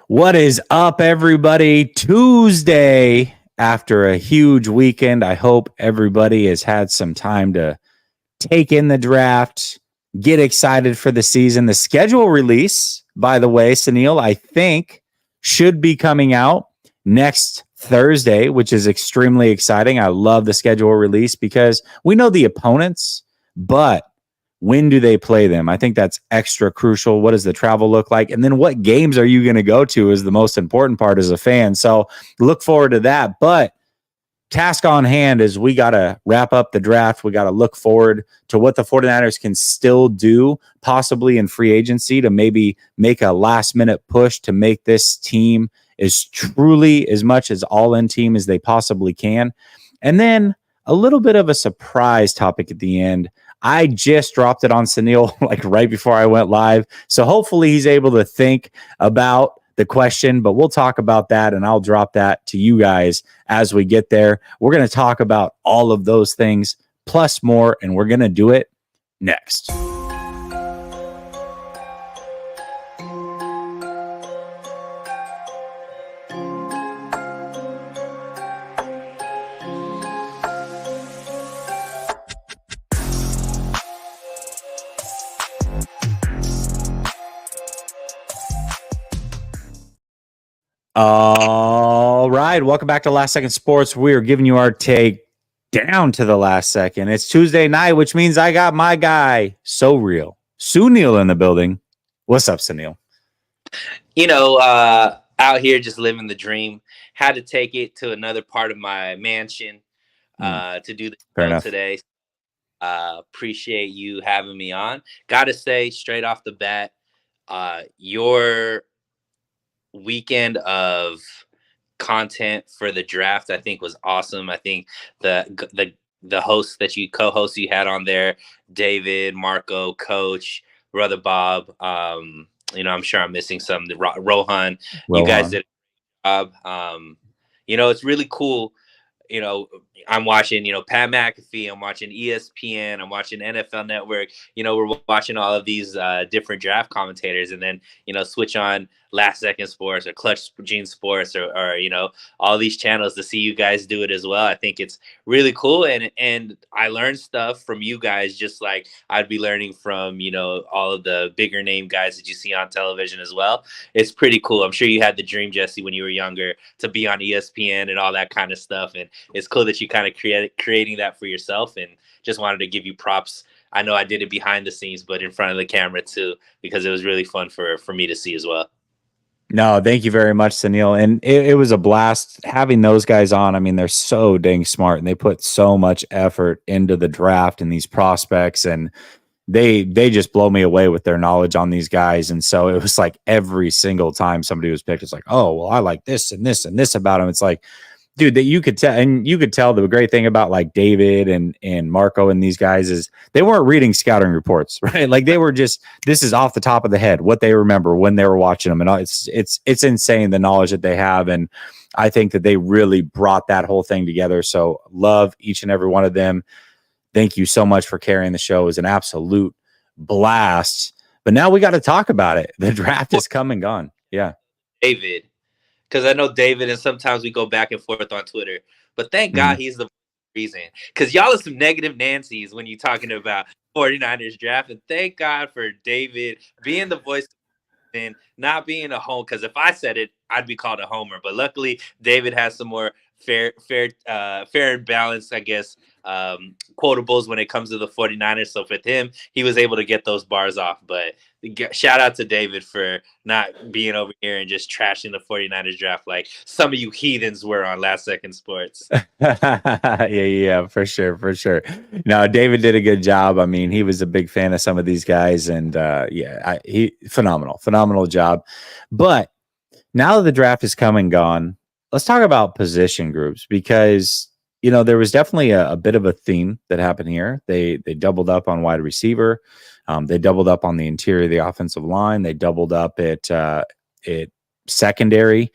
What is up, everybody? Tuesday after a huge weekend. I hope everybody has had some time to take in the draft, get excited for the season. The schedule release, by the way, Sunil, I think should be coming out next Thursday, which is extremely exciting. I love the schedule release because we know the opponents, but when do they play them? I think that's extra crucial. What does the travel look like? And then what games are you going to go to is the most important part as a fan. So look forward to that. But task on hand is we got to wrap up the draft. We got to look forward to what the 49ers can still do, possibly in free agency, to maybe make a last minute push to make this team as truly as much as all in team as they possibly can. And then a little bit of a surprise topic at the end. I just dropped it on Sunil like right before I went live. So hopefully he's able to think about the question, but we'll talk about that and I'll drop that to you guys as we get there. We're going to talk about all of those things plus more, and we're going to do it next. All right, welcome back to Last Second Sports. We are giving you our take down to the last second. It's Tuesday night, which means I got my guy, So Real, Sunil in the building. What's up, Sunil? Out here just living the dream. Had to take it to another part of my mansion to do the show today. Appreciate you having me on. Got to say, straight off the bat, your weekend of content for the draft I think was awesome. I think the hosts that you co-hosts you had on there, David, Marco, Coach, Brother Bob, I'm sure I'm missing some, Rohan. You guys did a job. It's really cool. I'm watching, Pat McAfee, I'm watching ESPN, I'm watching NFL Network, we're watching all of these different draft commentators, and then, switch on Last Second Sports or Clutch Gene Sports or all these channels to see you guys do it as well. I think it's really cool. And I learned stuff from you guys, just like I'd be learning from, all of the bigger name guys that you see on television as well. It's pretty cool. I'm sure you had the dream, Jesse, when you were younger, to be on ESPN and all that kind of stuff. And it's cool that you kind of creating that for yourself, and just wanted to give you props. I know I did it behind the scenes, but in front of the camera too, because it was really fun for me to see as well. No, thank you very much, Sunil. And it was a blast having those guys on. I mean, they're so dang smart and they put so much effort into the draft and these prospects, and they just blow me away with their knowledge on these guys. And so it was like every single time somebody was picked, it's like, oh, well, I like this and this and this about him. It's like, dude, that you could tell, and you could tell the great thing about like David and Marco and these guys is they weren't reading scouting reports, right? Like they were just, this is off the top of the head, what they remember when they were watching them. And it's insane the knowledge that they have. And I think that they really brought that whole thing together. So love each and every one of them. Thank you so much for carrying the show. It was an absolute blast. But now we got to talk about it. The draft is come and gone. Yeah. David. Because I know David, and sometimes we go back and forth on Twitter. But thank God he's the reason. Because y'all are some negative Nancy's when you're talking about 49ers draft. And thank God for David being the voice and not being a home. Because if I said it, I'd be called a homer. But luckily, David has some more fair and balanced, I guess, quotables when it comes to the 49ers. So with him, he was able to get those bars off. But shout out to David for not being over here and just trashing the 49ers draft like some of you heathens were on Last Second Sports. Yeah, for sure. No, David did a good job. I mean, he was a big fan of some of these guys, and he phenomenal job. But now that the draft is come and gone, let's talk about position groups, because there was definitely a bit of a theme that happened here. They doubled up on wide receiver. They doubled up on the interior of the offensive line. They doubled up at secondary.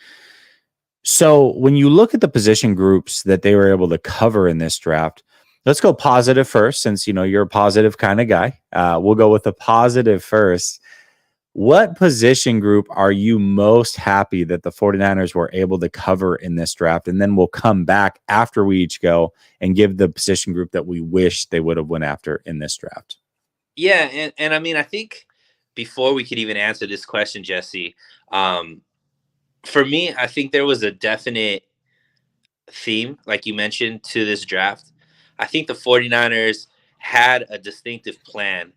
So when you look at the position groups that they were able to cover in this draft, let's go positive first, since you're a positive kind of guy. We'll go with the positive first. What position group are you most happy that the 49ers were able to cover in this draft? And then we'll come back after we each go and give the position group that we wish they would have went after in this draft. Yeah, and I mean, I think before we could even answer this question, Jesse, for me, I think there was a definite theme, like you mentioned, to this draft. I think the 49ers had a distinctive plan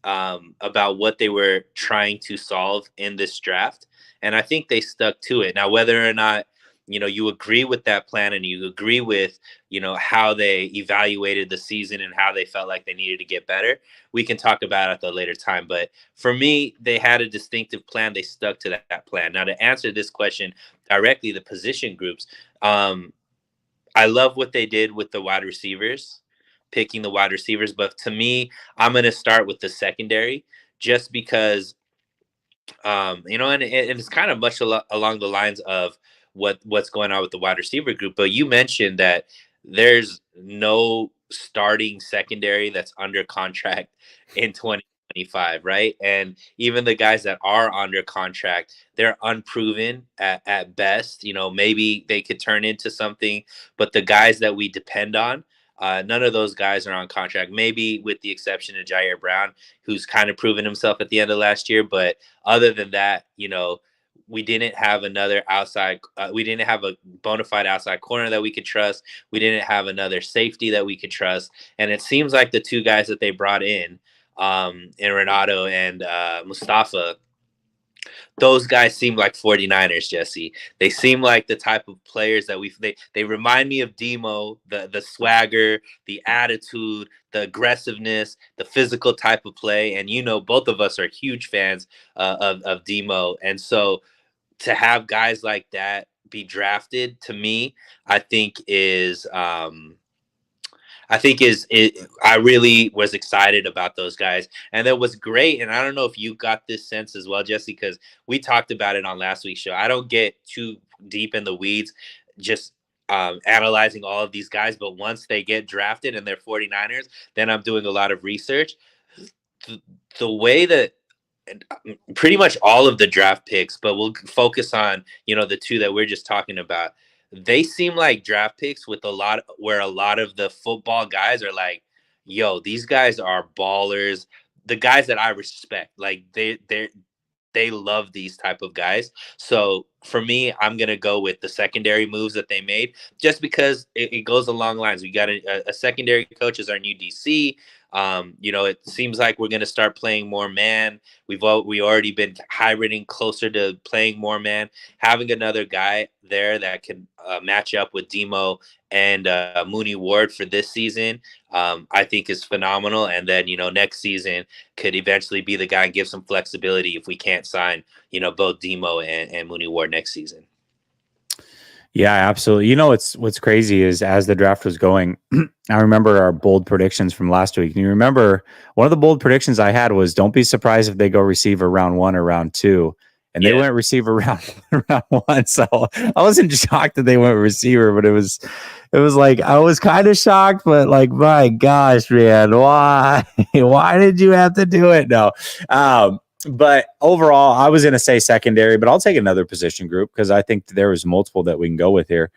about what they were trying to solve in this draft. And I think they stuck to it. Now, whether or not, you agree with that plan and you agree with, how they evaluated the season and how they felt like they needed to get better, we can talk about it at the later time. But for me, they had a distinctive plan. They stuck to that plan. Now, to answer this question directly, the position groups, I love what they did with the wide receivers, picking the wide receivers. But to me, I'm going to start with the secondary just because, and it's kind of much along the lines of what's going on with the wide receiver group. But you mentioned that there's no starting secondary that's under contract in 2025, right? And even the guys that are under contract, they're unproven at best. Maybe they could turn into something, but the guys that we depend on, none of those guys are on contract, maybe with the exception of Jair Brown, who's kind of proven himself at the end of last year. But other than that, we didn't have another outside. We didn't have a bona fide outside corner that we could trust. We didn't have another safety that we could trust. And it seems like the two guys that they brought in Renato and Mustafa, those guys seem like 49ers, Jesse. They seem like the type of players that they remind me of Demo, the swagger, the attitude, the aggressiveness, the physical type of play. And both of us are huge fans of Demo. And so to have guys like that be drafted, to me, I think is I really was excited about those guys. And that was great. And I don't know if you got this sense as well, Jesse, because we talked about it on last week's show. I don't get too deep in the weeds, just analyzing all of these guys. But once they get drafted and they're 49ers, then I'm doing a lot of research. The way that pretty much all of the draft picks, but we'll focus on, the two that we're just talking about. They seem like draft picks where a lot of the football guys are like, yo, these guys are ballers. The guys that I respect, like they love these type of guys. So for me, I'm going to go with the secondary moves that they made just because it goes along lines. We got a secondary coach as our new DC. It seems like we're going to start playing more man. We already been hybriding closer to playing more man. Having another guy there that can match up with Demo and Mooney Ward for this season, I think is phenomenal. And then, next season could eventually be the guy and give some flexibility if we can't sign, both Demo and Mooney Ward next season. Yeah, absolutely. What's crazy is as the draft was going, I remember our bold predictions from last week. And you remember one of the bold predictions I had was don't be surprised if they go receiver round 1 or round 2. And they went receiver round 1. So I wasn't shocked that they went receiver, but it was like I was kind of shocked, but like, my gosh, man, why? Why did you have to do it? No. But overall, I was going to say secondary, but I'll take another position group because I think there was multiple that we can go with here.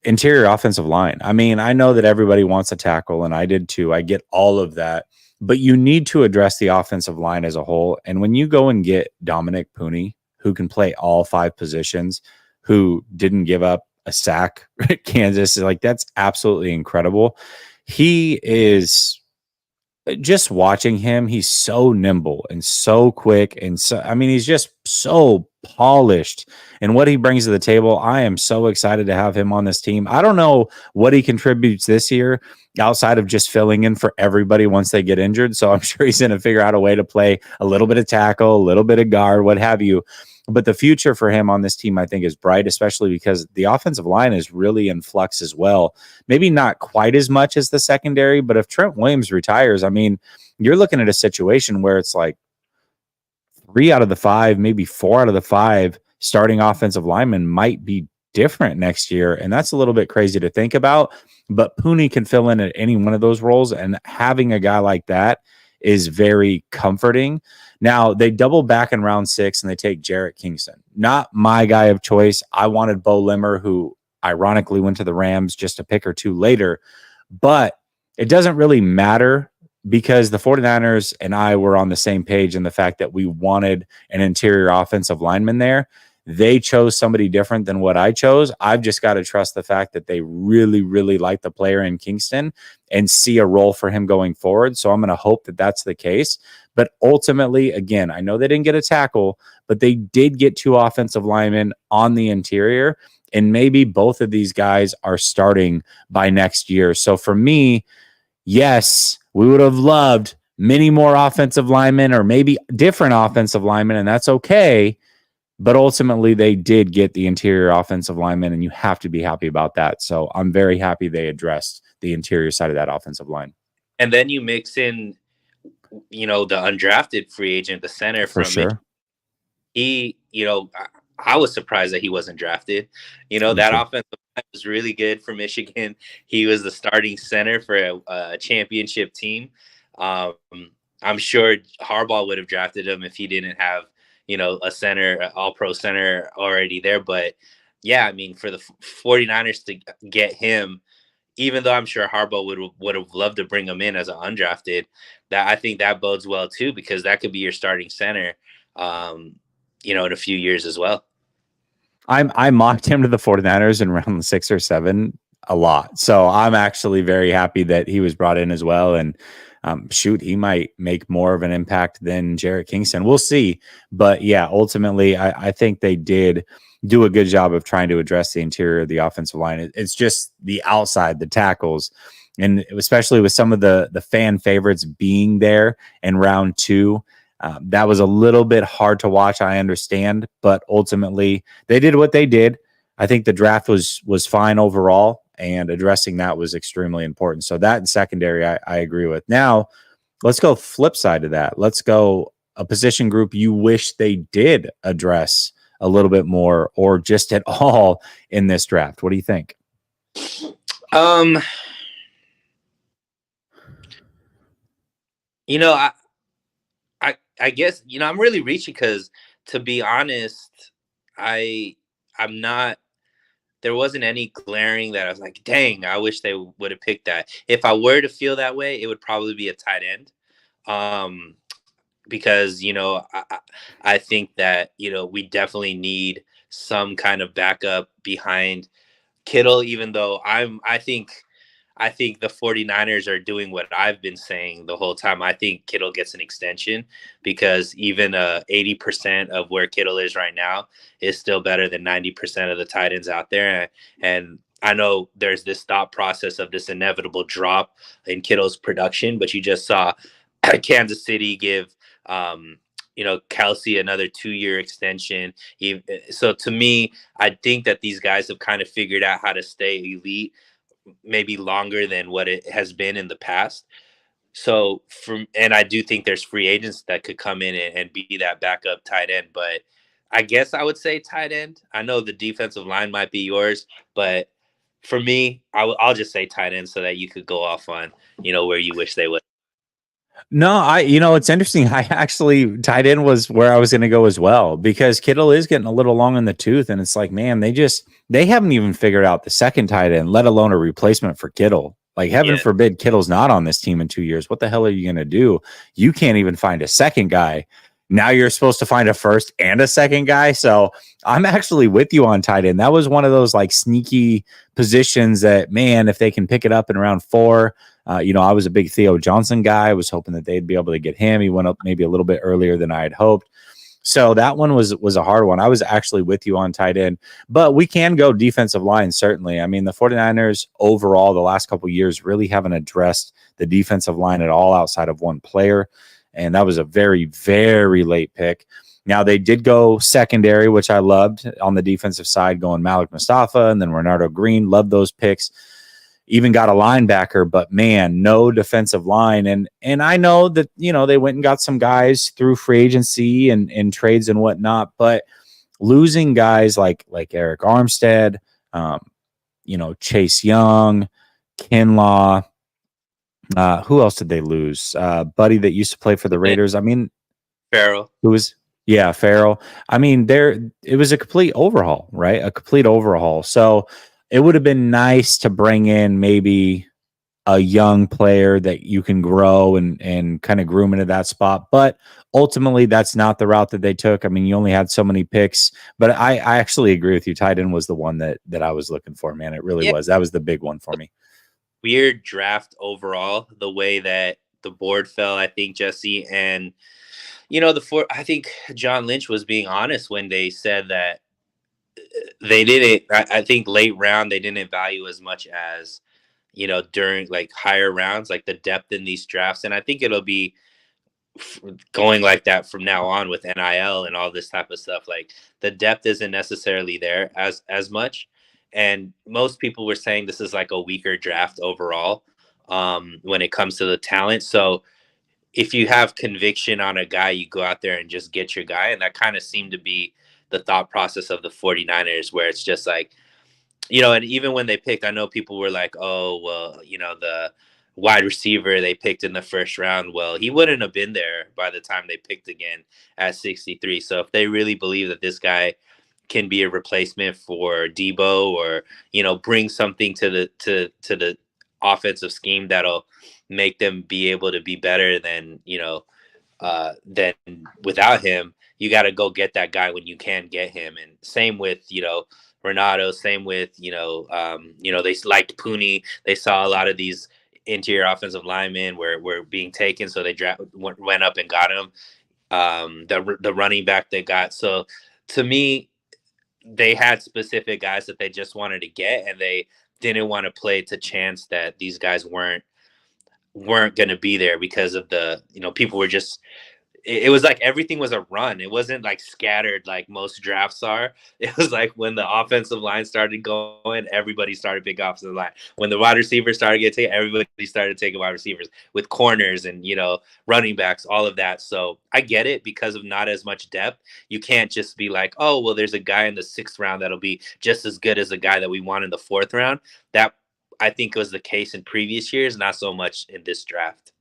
Interior offensive line. I mean, I know that everybody wants a tackle, and I did too. I get all of that. But you need to address the offensive line as a whole. And when you go and get Dominic Pooney, who can play all 5 positions, who didn't give up a sack at Kansas, like that's absolutely incredible. He is... Just watching him, he's so nimble and so quick. And so, I mean, he's just so polished and what he brings to the table. I am so excited to have him on this team. I don't know what he contributes this year outside of just filling in for everybody once they get injured. So I'm sure he's going to figure out a way to play a little bit of tackle, a little bit of guard, what have you. But the future for him on this team, I think, is bright, especially because the offensive line is really in flux as well. Maybe not quite as much as the secondary, but if Trent Williams retires, I mean, you're looking at a situation where it's like 3 out of the 5, maybe 4 out of the 5 starting offensive linemen might be different next year. And that's a little bit crazy to think about. But Pooney can fill in at any one of those roles. And having a guy like that is very comforting. Now they double back in round 6 and they take Jarrett Kingston. Not my guy of choice. I wanted Bo Limmer, who ironically went to the Rams just a pick or two later, but it doesn't really matter because the 49ers and I were on the same page in the fact that we wanted an interior offensive lineman there. They chose somebody different than what I chose. I've just got to trust the fact that they really, really like the player in Kingston and see a role for him going forward. So I'm going to hope that that's the case. But ultimately, again, I know they didn't get a tackle, but they did get 2 offensive linemen on the interior. And maybe both of these guys are starting by next year. So for me, yes, we would have loved many more offensive linemen or maybe different offensive linemen, and that's okay. But ultimately, they did get the interior offensive lineman, and you have to be happy about that. So I'm very happy they addressed the interior side of that offensive line. And then you mix in, the undrafted free agent, the center for from sure. He, I was surprised that he wasn't drafted. That offensive line was really good for Michigan. He was the starting center for a championship team. I'm sure Harbaugh would have drafted him if he didn't have, a center, an all-pro center already there. But yeah, I mean, for the 49ers to get him, even though I'm sure Harbaugh would have loved to bring him in as an undrafted, that I think that bodes well too, because that could be your starting center, in a few years as well. I mocked him to the 49ers in round 6 or 7 a lot. So I'm actually very happy that he was brought in as well. And he might make more of an impact than Jarrett Kingston. We'll see. But yeah, ultimately, I think they did do a good job of trying to address the interior of the offensive line. It's just the outside, the tackles, and especially with some of the fan favorites being there in round 2. That was a little bit hard to watch, I understand, but ultimately they did what they did. I think the draft was fine overall, and addressing that was extremely important. So that in secondary, I agree with. Now, let's go flip side of that. Let's go a position group you wish they did address a little bit more or just at all in this draft. What do you think? I guess, I'm really reaching because, to be honest, I'm not, there wasn't any glaring that I was like, dang, I wish they would have picked that. If I were to feel that way, it would probably be a tight end. Because, I think that, we definitely need some kind of backup behind Kittle, even though I think the 49ers are doing what I've been saying the whole time. I think Kittle gets an extension, because even 80% of where Kittle is right now is still better than 90% of the tight ends out there. And I know there's this thought process of this inevitable drop in Kittle's production, but you just saw Kansas City give, Kelsey another 2-year extension. So to me, I think that these guys have kind of figured out how to stay elite, maybe longer than what it has been in the past. So and I do think there's free agents that could come in and be that backup tight end, but I guess I would say tight end. I know the defensive line might be yours, but for me, I'll just say tight end so that you could go off on, where you wish they would. No, it's interesting. I actually tight end was where I was going to go as well, because Kittle is getting a little long in the tooth. And it's like, man, they haven't even figured out the second tight end, let alone a replacement for Kittle. Like, heaven forbid Kittle's not on this team in 2 years. What the hell are you going to do? You can't even find a second guy. Now you're supposed to find a first and a second guy. So I'm actually with you on tight end. That was one of those like sneaky positions that, man, if they can pick it up in round 4, I was a big Theo Johnson guy. I was hoping that they'd be able to get him. He went up maybe a little bit earlier than I had hoped. So that one was a hard one. I was actually with you on tight end, but we can go defensive line, certainly. I mean, the 49ers overall, the last couple of years, really haven't addressed the defensive line at all outside of one player. And that was a very, very late pick. Now, they did go secondary, which I loved on the defensive side, going Malik Mustafa and then Renardo Green. Loved those picks. Even got a linebacker, but man, no defensive line. And I know that, they went and got some guys through free agency and trades and whatnot, but losing guys like Eric Armstead, Chase Young, Kinlaw, who else did they lose? Buddy that used to play for the Raiders. I mean, Farrell. Who was yeah, Farrell. I mean, it was a complete overhaul, right? A complete overhaul. So it would have been nice to bring in maybe a young player that you can grow and kind of groom into that spot. But ultimately, that's not the route that they took. I mean, you only had so many picks. But I actually agree with you. Tight end was the one that I was looking for, man. It really was. That was the big one for me. Weird draft overall, the way that the board fell, I think, Jesse. And, I think John Lynch was being honest when they said that they didn't, I think late round, they didn't value as much as, during like higher rounds, like the depth in these drafts. And I think it'll be going like that from now on with NIL and all this type of stuff. Like the depth isn't necessarily there as much. And most people were saying this is like a weaker draft overall when it comes to the talent. So if you have conviction on a guy, you go out there and just get your guy. And that kind of seemed to be the thought process of the 49ers, where it's just like, and even when they picked, I know people were like, oh, well, the wide receiver they picked in the first round, well, he wouldn't have been there by the time they picked again at 63. So if they really believe that this guy can be a replacement for Debo, or, bring something to the offensive scheme that'll make them be able to be better than without him, you got to go get that guy when you can get him. And same with, Renato, same with, they liked Pooney. They saw a lot of these interior offensive linemen were being taken. So they went up and got him. The running back they got. So to me, they had specific guys that they just wanted to get, and they didn't want to play to chance that these guys weren't going to be there because of the, people were just, it was like everything was a run. It wasn't like scattered like most drafts are. It was like when the offensive line started going, everybody started big offensive line. When the wide receivers started getting taken, everybody started taking wide receivers, with corners and, running backs, all of that. So I get it, because of not as much depth. You can't just be like, oh, well, there's a guy in the 6th round that'll be just as good as the guy that we want in the 4th round. That, I think, was the case in previous years, not so much in this draft.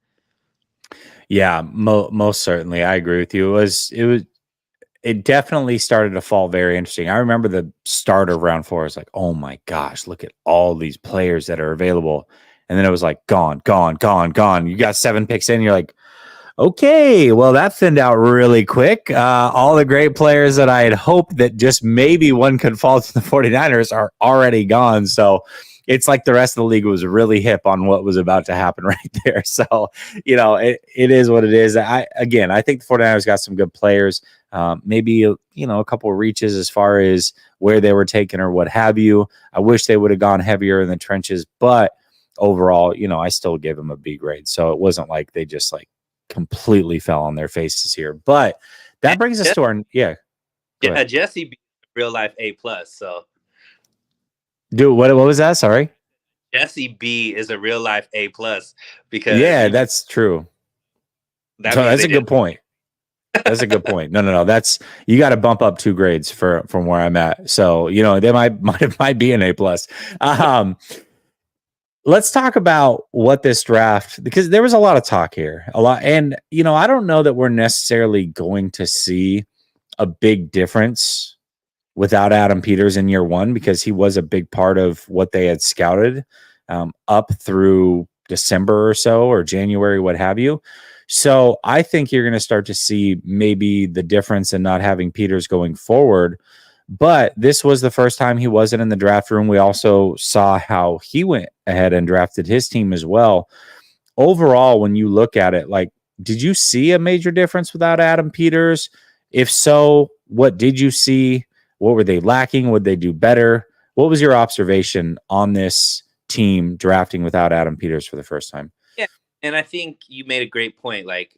Yeah, most certainly. I agree with you. It definitely started to fall very interesting. I remember the start of round 4 was like, oh my gosh, look at all these players that are available. And then it was like, gone, gone, gone, gone. You got 7 picks in. You're like, okay, well, that thinned out really quick. All the great players that I had hoped that just maybe one could fall to the 49ers are already gone. So it's like the rest of the league was really hip on what was about to happen right there. So, it is what it is. I think the 49ers got some good players. Maybe, a couple of reaches as far as where they were taken or what have you. I wish they would have gone heavier in the trenches, but overall, I still give them a B grade. So it wasn't like they just like completely fell on their faces here. But that brings us to our Jesse B, real life A+. So dude, what was that? Sorry. Jesse B is a real life A+, because that's true. That's a good point. That's a good point. No. That's, you got to bump up 2 grades from where I'm at. So, they might be an A+. Let's talk about what this draft, because there was a lot of talk here, and I don't know that we're necessarily going to see a big difference without Adam Peters in year 1, because he was a big part of what they had scouted up through December or so, or January, what have you. So I think you're going to start to see maybe the difference in not having Peters going forward. But this was the first time he wasn't in the draft room. We also saw how he went ahead and drafted his team as well. Overall, when you look at it, like, did you see a major difference without Adam Peters? If so, what did you see? What were they lacking? Would they do better? What was your observation on this team drafting without Adam Peters for the first time? Yeah, and I think you made a great point. Like,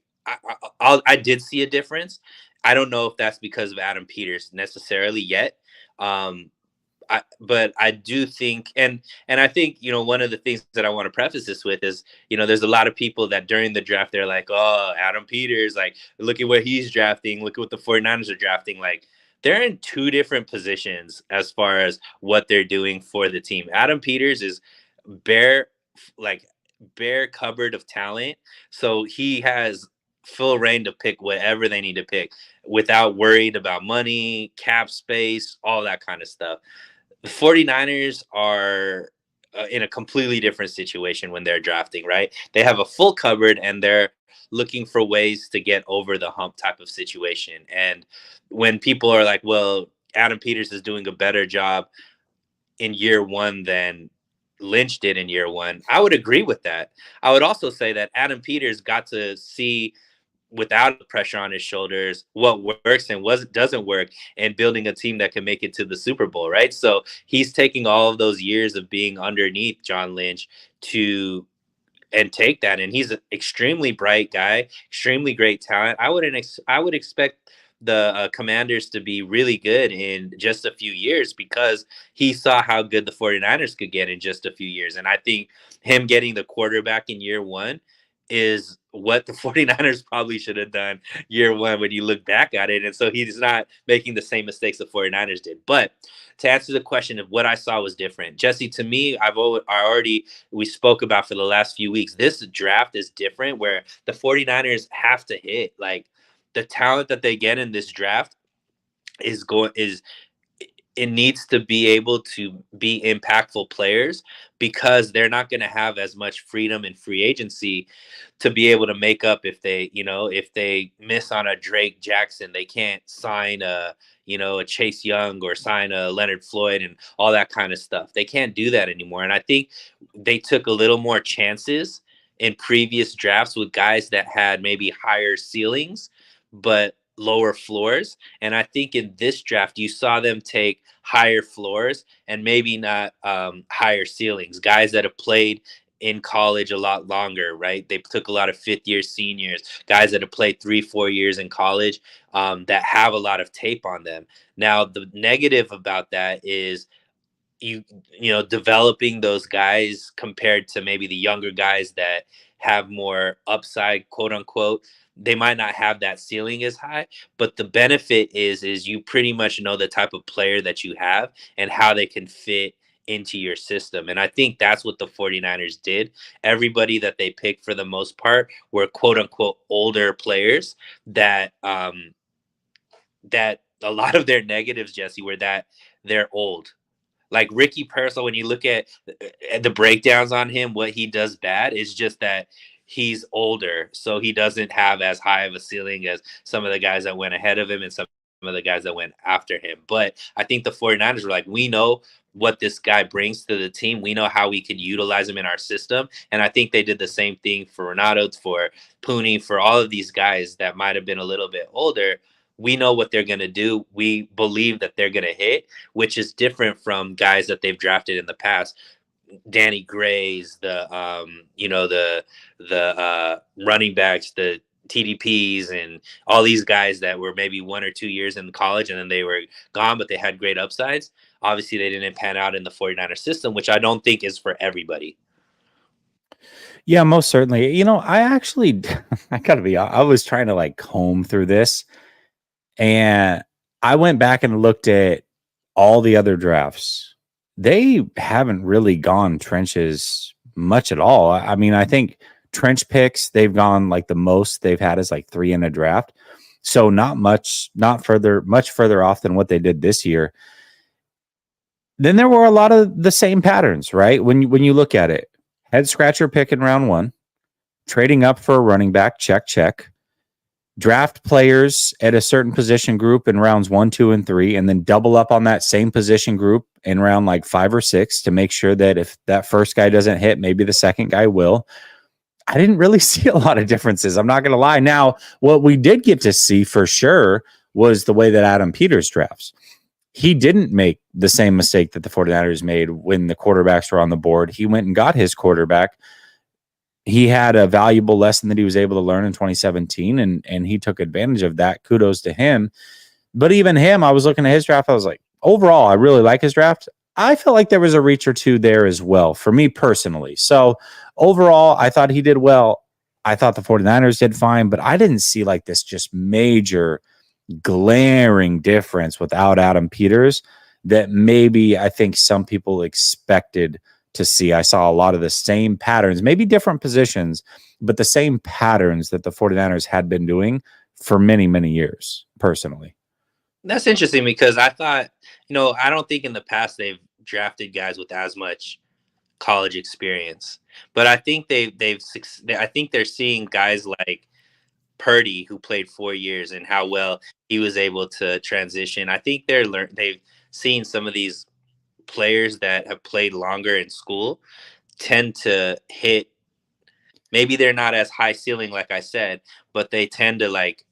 I did see a difference. I don't know if that's because of Adam Peters necessarily yet. But I do think, and I think, one of the things that I want to preface this with is, there's a lot of people that during the draft, they're like, oh, Adam Peters, like, look at what he's drafting. Look at what the 49ers are drafting. Like, they're in 2 different positions as far as what they're doing for the team. Adam Peters is bare, like, bare cupboard of talent. So he has full reign to pick whatever they need to pick without worried about money, cap space, all that kind of stuff. The 49ers are in a completely different situation when they're drafting, right? They have a full cupboard and they're looking for ways to get over the hump type of situation. And when people are like, well, Adam Peters is doing a better job in year one than Lynch did in year one, I would agree with that. I would also say that Adam Peters got to see without the pressure on his shoulders what works and what doesn't work, and building a team that can make it to the Super Bowl, right? So he's taking all of those years of being underneath John Lynch to and take that, and he's an extremely bright guy, extremely great talent. I would expect the Commanders to be really good in just a few years, because he saw how good the 49ers could get in just a few years. And I think him getting the quarterback in year one is what the 49ers probably should have done year one when you look back at it. And so he's not making the same mistakes the 49ers did. But to answer the question of what I saw was different, Jesse, to me, we spoke about for the last few weeks, this draft is different, where the 49ers have to hit. Like, the talent that they get in this draft it needs to be able to be impactful players, because they're not going to have as much freedom in free agency to be able to make up if they miss on a Drake Jackson. They can't sign a Chase Young or sign a Leonard Floyd and all that kind of stuff. They can't do that anymore. And I think they took a little more chances in previous drafts with guys that had maybe higher ceilings but lower floors. And I think in this draft, you saw them take higher floors and maybe not higher ceilings. Guys that have played in college a lot longer, right? They took a lot of fifth-year seniors, guys that have played 3-4 years in college, that have a lot of tape on them. Now, the negative about that is developing those guys compared to maybe the younger guys that have more upside, quote unquote. They might not have that ceiling as high, but the benefit is you pretty much know the type of player that you have and how they can fit into your system. And I think that's what the 49ers did. Everybody that they picked, for the most part, were quote unquote older players that that a lot of their negatives, Jesse, were that they're old. Like Ricky Pearsall, when you look at the breakdowns on him, what he does bad is just that he's older, so he doesn't have as high of a ceiling as some of the guys that went ahead of him and some of the guys that went after him. But I think the 49ers were like, we know what this guy brings to the team. We know how we can utilize him in our system. And I think they did the same thing for Renato, for Pooney, for all of these guys that might have been a little bit older. We know what they're going to do. We believe that they're going to hit, which is different from guys that they've drafted in the past. Danny Gray's, the running backs, the TDPs, and all these guys that were maybe 1 or 2 years in college and then they were gone, but they had great upsides. Obviously, they didn't pan out in the 49er system, which I don't think is for everybody. Yeah, most certainly. I gotta be honest, I was trying to comb through this, and I went back and looked at all the other drafts. They haven't really gone trenches much at all. I mean, I think trench picks, they've gone the most they've had is 3 in a draft. So much further off than what they did this year. Then there were a lot of the same patterns, right? When you look at it, head scratcher pick in round 1, trading up for a running back, check. Draft players at a certain position group in rounds 1, 2, and 3, and then double up on that same position group in round 5 or 6 to make sure that if that first guy doesn't hit, maybe the second guy will. I didn't really see a lot of differences. I'm not going to lie. Now, what we did get to see for sure was the way that Adam Peters drafts. He didn't make the same mistake that the 49ers made when the quarterbacks were on the board. He went and got his quarterback. He had a valuable lesson that he was able to learn in 2017, and he took advantage of that. Kudos to him. But even him, I was looking at his draft. I was like, overall, I really like his draft. I felt like there was a reach or two there as well for me personally. So overall, I thought he did well. I thought the 49ers did fine, but I didn't see this just major glaring difference without Adam Peters that maybe I think some people expected to see. I saw a lot of the same patterns, maybe different positions, but the same patterns that the 49ers had been doing for many, many years, personally. That's interesting because I thought, I don't think in the past they've drafted guys with as much college experience, but I think I think they're seeing guys like Purdy, who played 4 years, and how well he was able to transition. I think they've seen some of these players that have played longer in school tend to hit. Maybe they're not as high ceiling, like I said, but they tend to like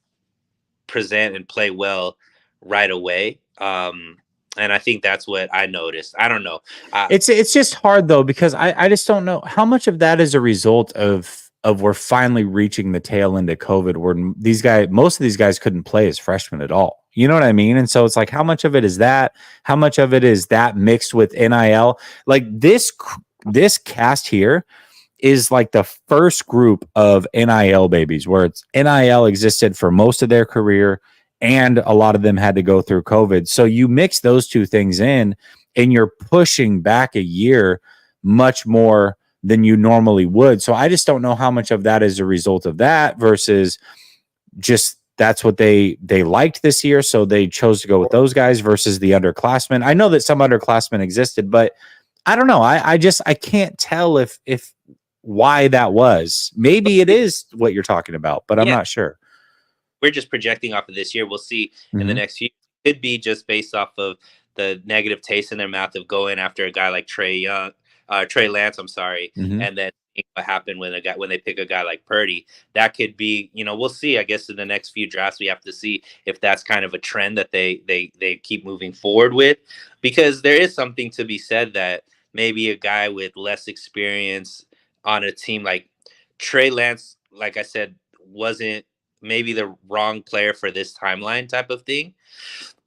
present and play well right away. And I think that's what I noticed. I don't know. It's just hard though, because I just don't know how much of that is a result of we're finally reaching the tail end of COVID, where most of these guys couldn't play as freshmen at all. You know what I mean? And so it's like, how much of it is that? How much of it is that mixed with NIL? Like this cast here is like the first group of NIL babies where it's NIL existed for most of their career, and a lot of them had to go through COVID. So you mix those two things in, and you're pushing back a year much more than you normally would. So I just don't know how much of that is a result of that versus just that's what they liked this year, so they chose to go with those guys versus the underclassmen. I know that some underclassmen existed, but I don't know. I can't tell if why that was. Maybe it is what you're talking about, but I'm not sure. We're just projecting off of this year. We'll see in the next few. It could be just based off of the negative taste in their mouth of going after a guy like Trey Lance. I'm sorry, and then what happened when they pick a guy like Purdy. That could be, we'll see. I guess in the next few drafts, we have to see if that's kind of a trend that they keep moving forward with, because there is something to be said that maybe a guy with less experience on a team like Trey Lance, like I said, wasn't maybe the wrong player for this timeline type of thing,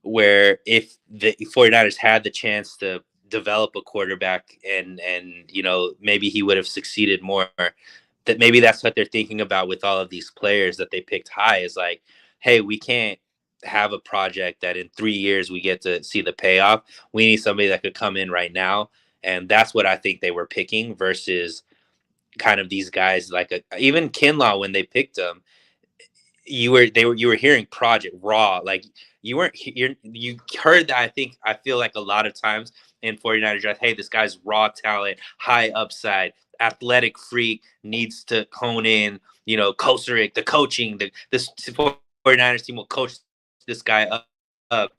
where if the 49ers had the chance to develop a quarterback and maybe he would have succeeded more, that maybe that's what they're thinking about with all of these players that they picked high, is like, hey, we can't have a project that in 3 years we get to see the payoff. We need somebody that could come in right now. And that's what I think they were picking versus kind of these guys like even Kinlaw. When they picked him, you were hearing Project Raw, like you heard that. I feel like a lot of times in 49ers draft, hey, this guy's raw talent, high upside, athletic freak, needs to hone in, Kosaric, the coaching, this 49ers team will coach this guy up.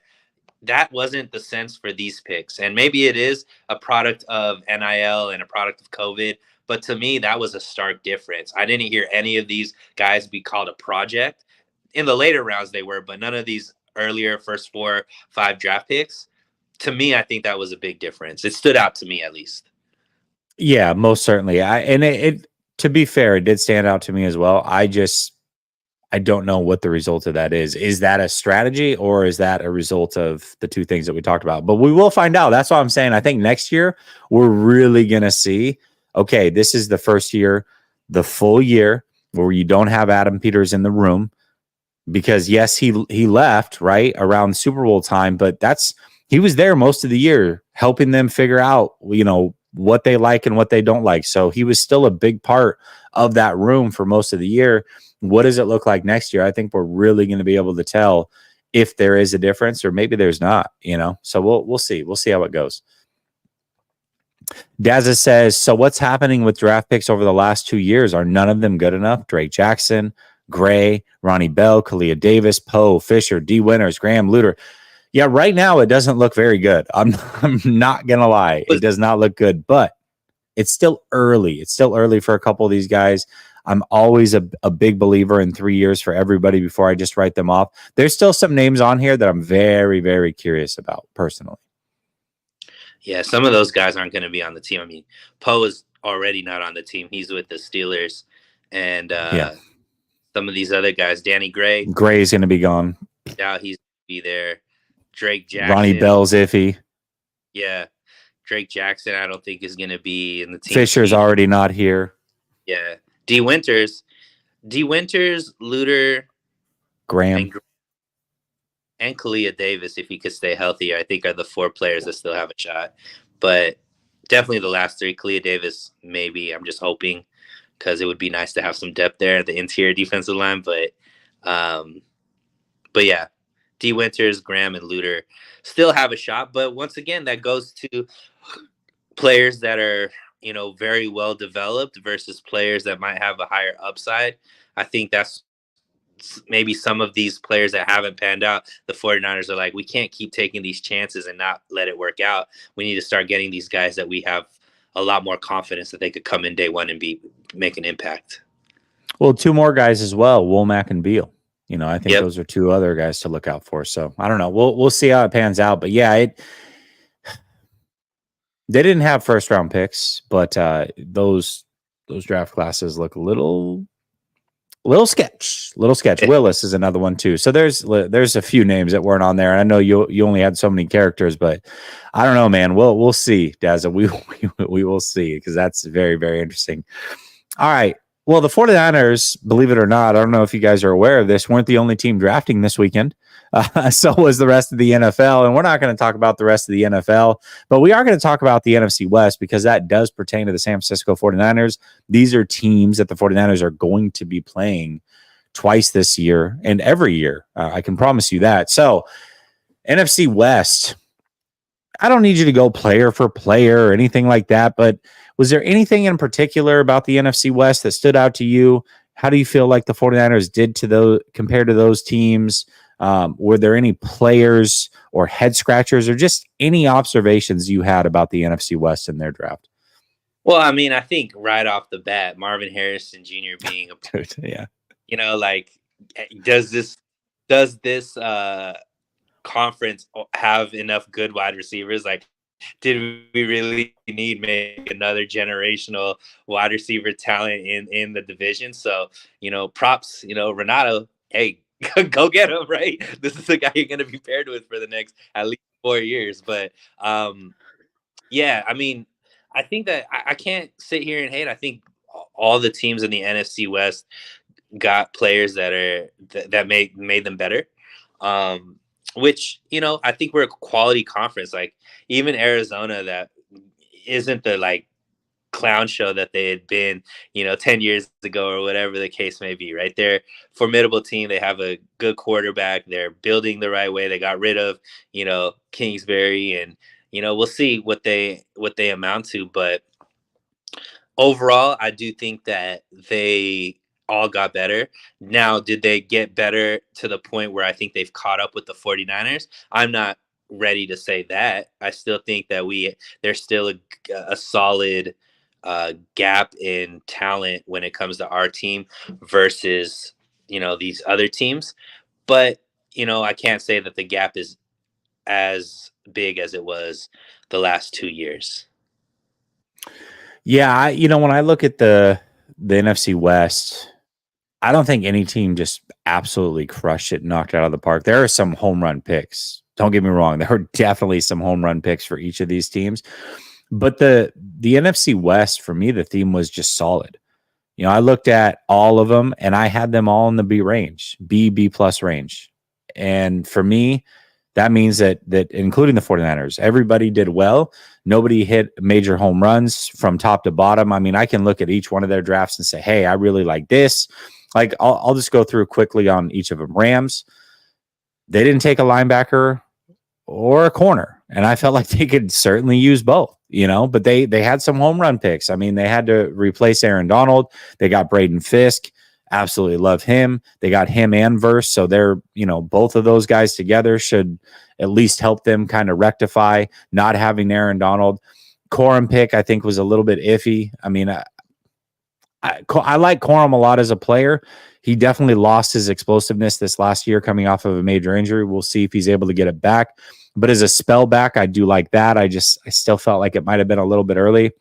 That wasn't the sense for these picks. And maybe it is a product of NIL and a product of COVID. But to me, that was a stark difference. I didn't hear any of these guys be called a project. In the later rounds, they were, but none of these earlier first 4-5 draft picks. To me, I think that was a big difference. It stood out to me, at least. Yeah, most certainly. It to be fair, it did stand out to me as well. I don't know what the result of that is. Is that a strategy, or is that a result of the two things that we talked about? But we will find out. That's what I'm saying. I think next year we're really going to see, okay, this is the first year, the full year where you don't have Adam Peters in the room, because yes, he left right around Super Bowl time, but he was there most of the year helping them figure out, what they like and what they don't like. So he was still a big part of that room for most of the year. What does it look like next year? I think we're really going to be able to tell if there is a difference, or maybe there's not, so we'll see. We'll see how it goes. Daza says, so what's happening with draft picks over the last 2 years? Are none of them good enough? Drake Jackson, Gray, Ronnie Bell, Kalia Davis, Poe, Fisher, D. Winters, Graham Luter. Yeah, right now it doesn't look very good. I'm not going to lie. It does not look good, but it's still early. It's still early for a couple of these guys. I'm always a big believer in 3 years for everybody before I just write them off. There's still some names on here that I'm very, very curious about personally. Yeah, some of those guys aren't going to be on the team. I mean, Poe is already not on the team. He's with the Steelers. And some of these other guys, Danny Gray. Gray is going to be gone. Yeah, he's going to be there. Drake Jackson. Ronnie Bell's iffy. Yeah. Drake Jackson, I don't think is going to be in the team. Fisher's already not here. Yeah. D. Winters, Luter, Graham, and Kalia Davis, if he could stay healthy, I think are the 4 players that still have a shot. But definitely the last three. Clea Davis, maybe. I'm just hoping because it would be nice to have some depth there at the interior defensive line. But yeah, D. Winters, Graham, and Luter still have a shot. But once again, that goes to players that are, very well developed versus players that might have a higher upside. I think that's maybe some of these players that haven't panned out. The 49ers are like, we can't keep taking these chances and not let it work out. We need to start getting these guys that we have a lot more confidence that they could come in day one and make an impact. Well, two more guys as well, Womack and Beal. I think Yep. those are two other guys to look out for. So I don't know. We'll see how it pans out. But yeah, they didn't have first round picks, but those draft classes look a little sketch. Willis is another one too. So there's a few names that weren't on there. And I know you only had so many characters, but I don't know, man. We'll see, Dazza. We will see, because that's very, very interesting. All right. Well, the 49ers, believe it or not, I don't know if you guys are aware of this, weren't the only team drafting this weekend. So was the rest of the NFL. And we're not going to talk about the rest of the NFL, but we are going to talk about the NFC West, because that does pertain to the San Francisco 49ers. These are teams that the 49ers are going to be playing twice this year and every year. I can promise you that. So NFC West, I don't need you to go player for player or anything like that, but was there anything in particular about the NFC West that stood out to you? How do you feel like the 49ers did to those compared to those teams? Were there any players or head scratchers, or just any observations you had about the NFC West in their draft? Well, I mean, I think right off the bat, Marvin Harrison Jr. being yeah, does this conference have enough good wide receivers? Like, did we really need make another generational wide receiver talent in the division? So, props, Renato, hey, go get him, right? This is the guy you're going to be paired with for the next at least 4 years. But yeah, I mean, I think that I can't sit here and hate. I think all the teams in the NFC West got players that made them better. Which, I think we're a quality conference. Like, even Arizona, that isn't the clown show that they had been, 10 years ago or whatever the case may be, right? They're a formidable team. They have a good quarterback. They're building the right way. They got rid of, Kingsbury, and, we'll see what they amount to. But overall, I do think that they all got better. Now, did they get better to the point where I think they've caught up with the 49ers? I'm not ready to say that. I still think that there's still a solid gap in talent when it comes to our team versus, these other teams. But, I can't say that the gap is as big as it was the last 2 years. Yeah, when I look at the NFC West, I don't think any team just absolutely crushed it, knocked it out of the park. There are some home run picks. Don't get me wrong. There are definitely some home run picks for each of these teams. But the NFC West, for me, the theme was just solid. I looked at all of them, and I had them all in the B range, B plus range. And for me, that means that including the 49ers, everybody did well. Nobody hit major home runs from top to bottom. I mean, I can look at each one of their drafts and say, hey, I really like this. Like, I'll just go through quickly on each of them. Rams, they didn't take a linebacker or a corner, and I felt like they could certainly use both, but they had some home run picks. I mean, they had to replace Aaron Donald. They got Braden Fisk. Absolutely love him. They got him and Verse. So they're, both of those guys together should at least help them kind of rectify not having Aaron Donald. Corum pick, I think, was a little bit iffy. I mean, I like Corum a lot as a player. He definitely lost his explosiveness this last year coming off of a major injury. We'll see if he's able to get it back. But as a spell back, I do like that. I still felt like it might have been a little bit early.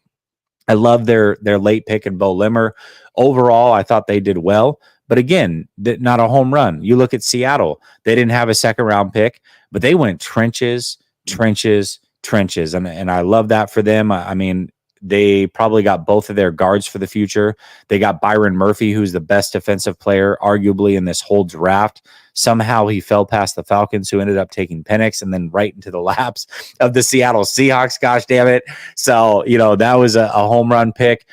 I love their late pick in Bo Limmer. Overall, I thought they did well. But again, not a home run. You look at Seattle. They didn't have a second round pick, but they went trenches. And I love that for them. I mean, They probably got both of their guards for the future. They got Byron Murphy, who's the best defensive player, arguably, in this whole draft. Somehow he fell past the Falcons, who ended up taking Penix, and then right into the laps of the Seattle Seahawks. Gosh damn it. So, that was a home run pick.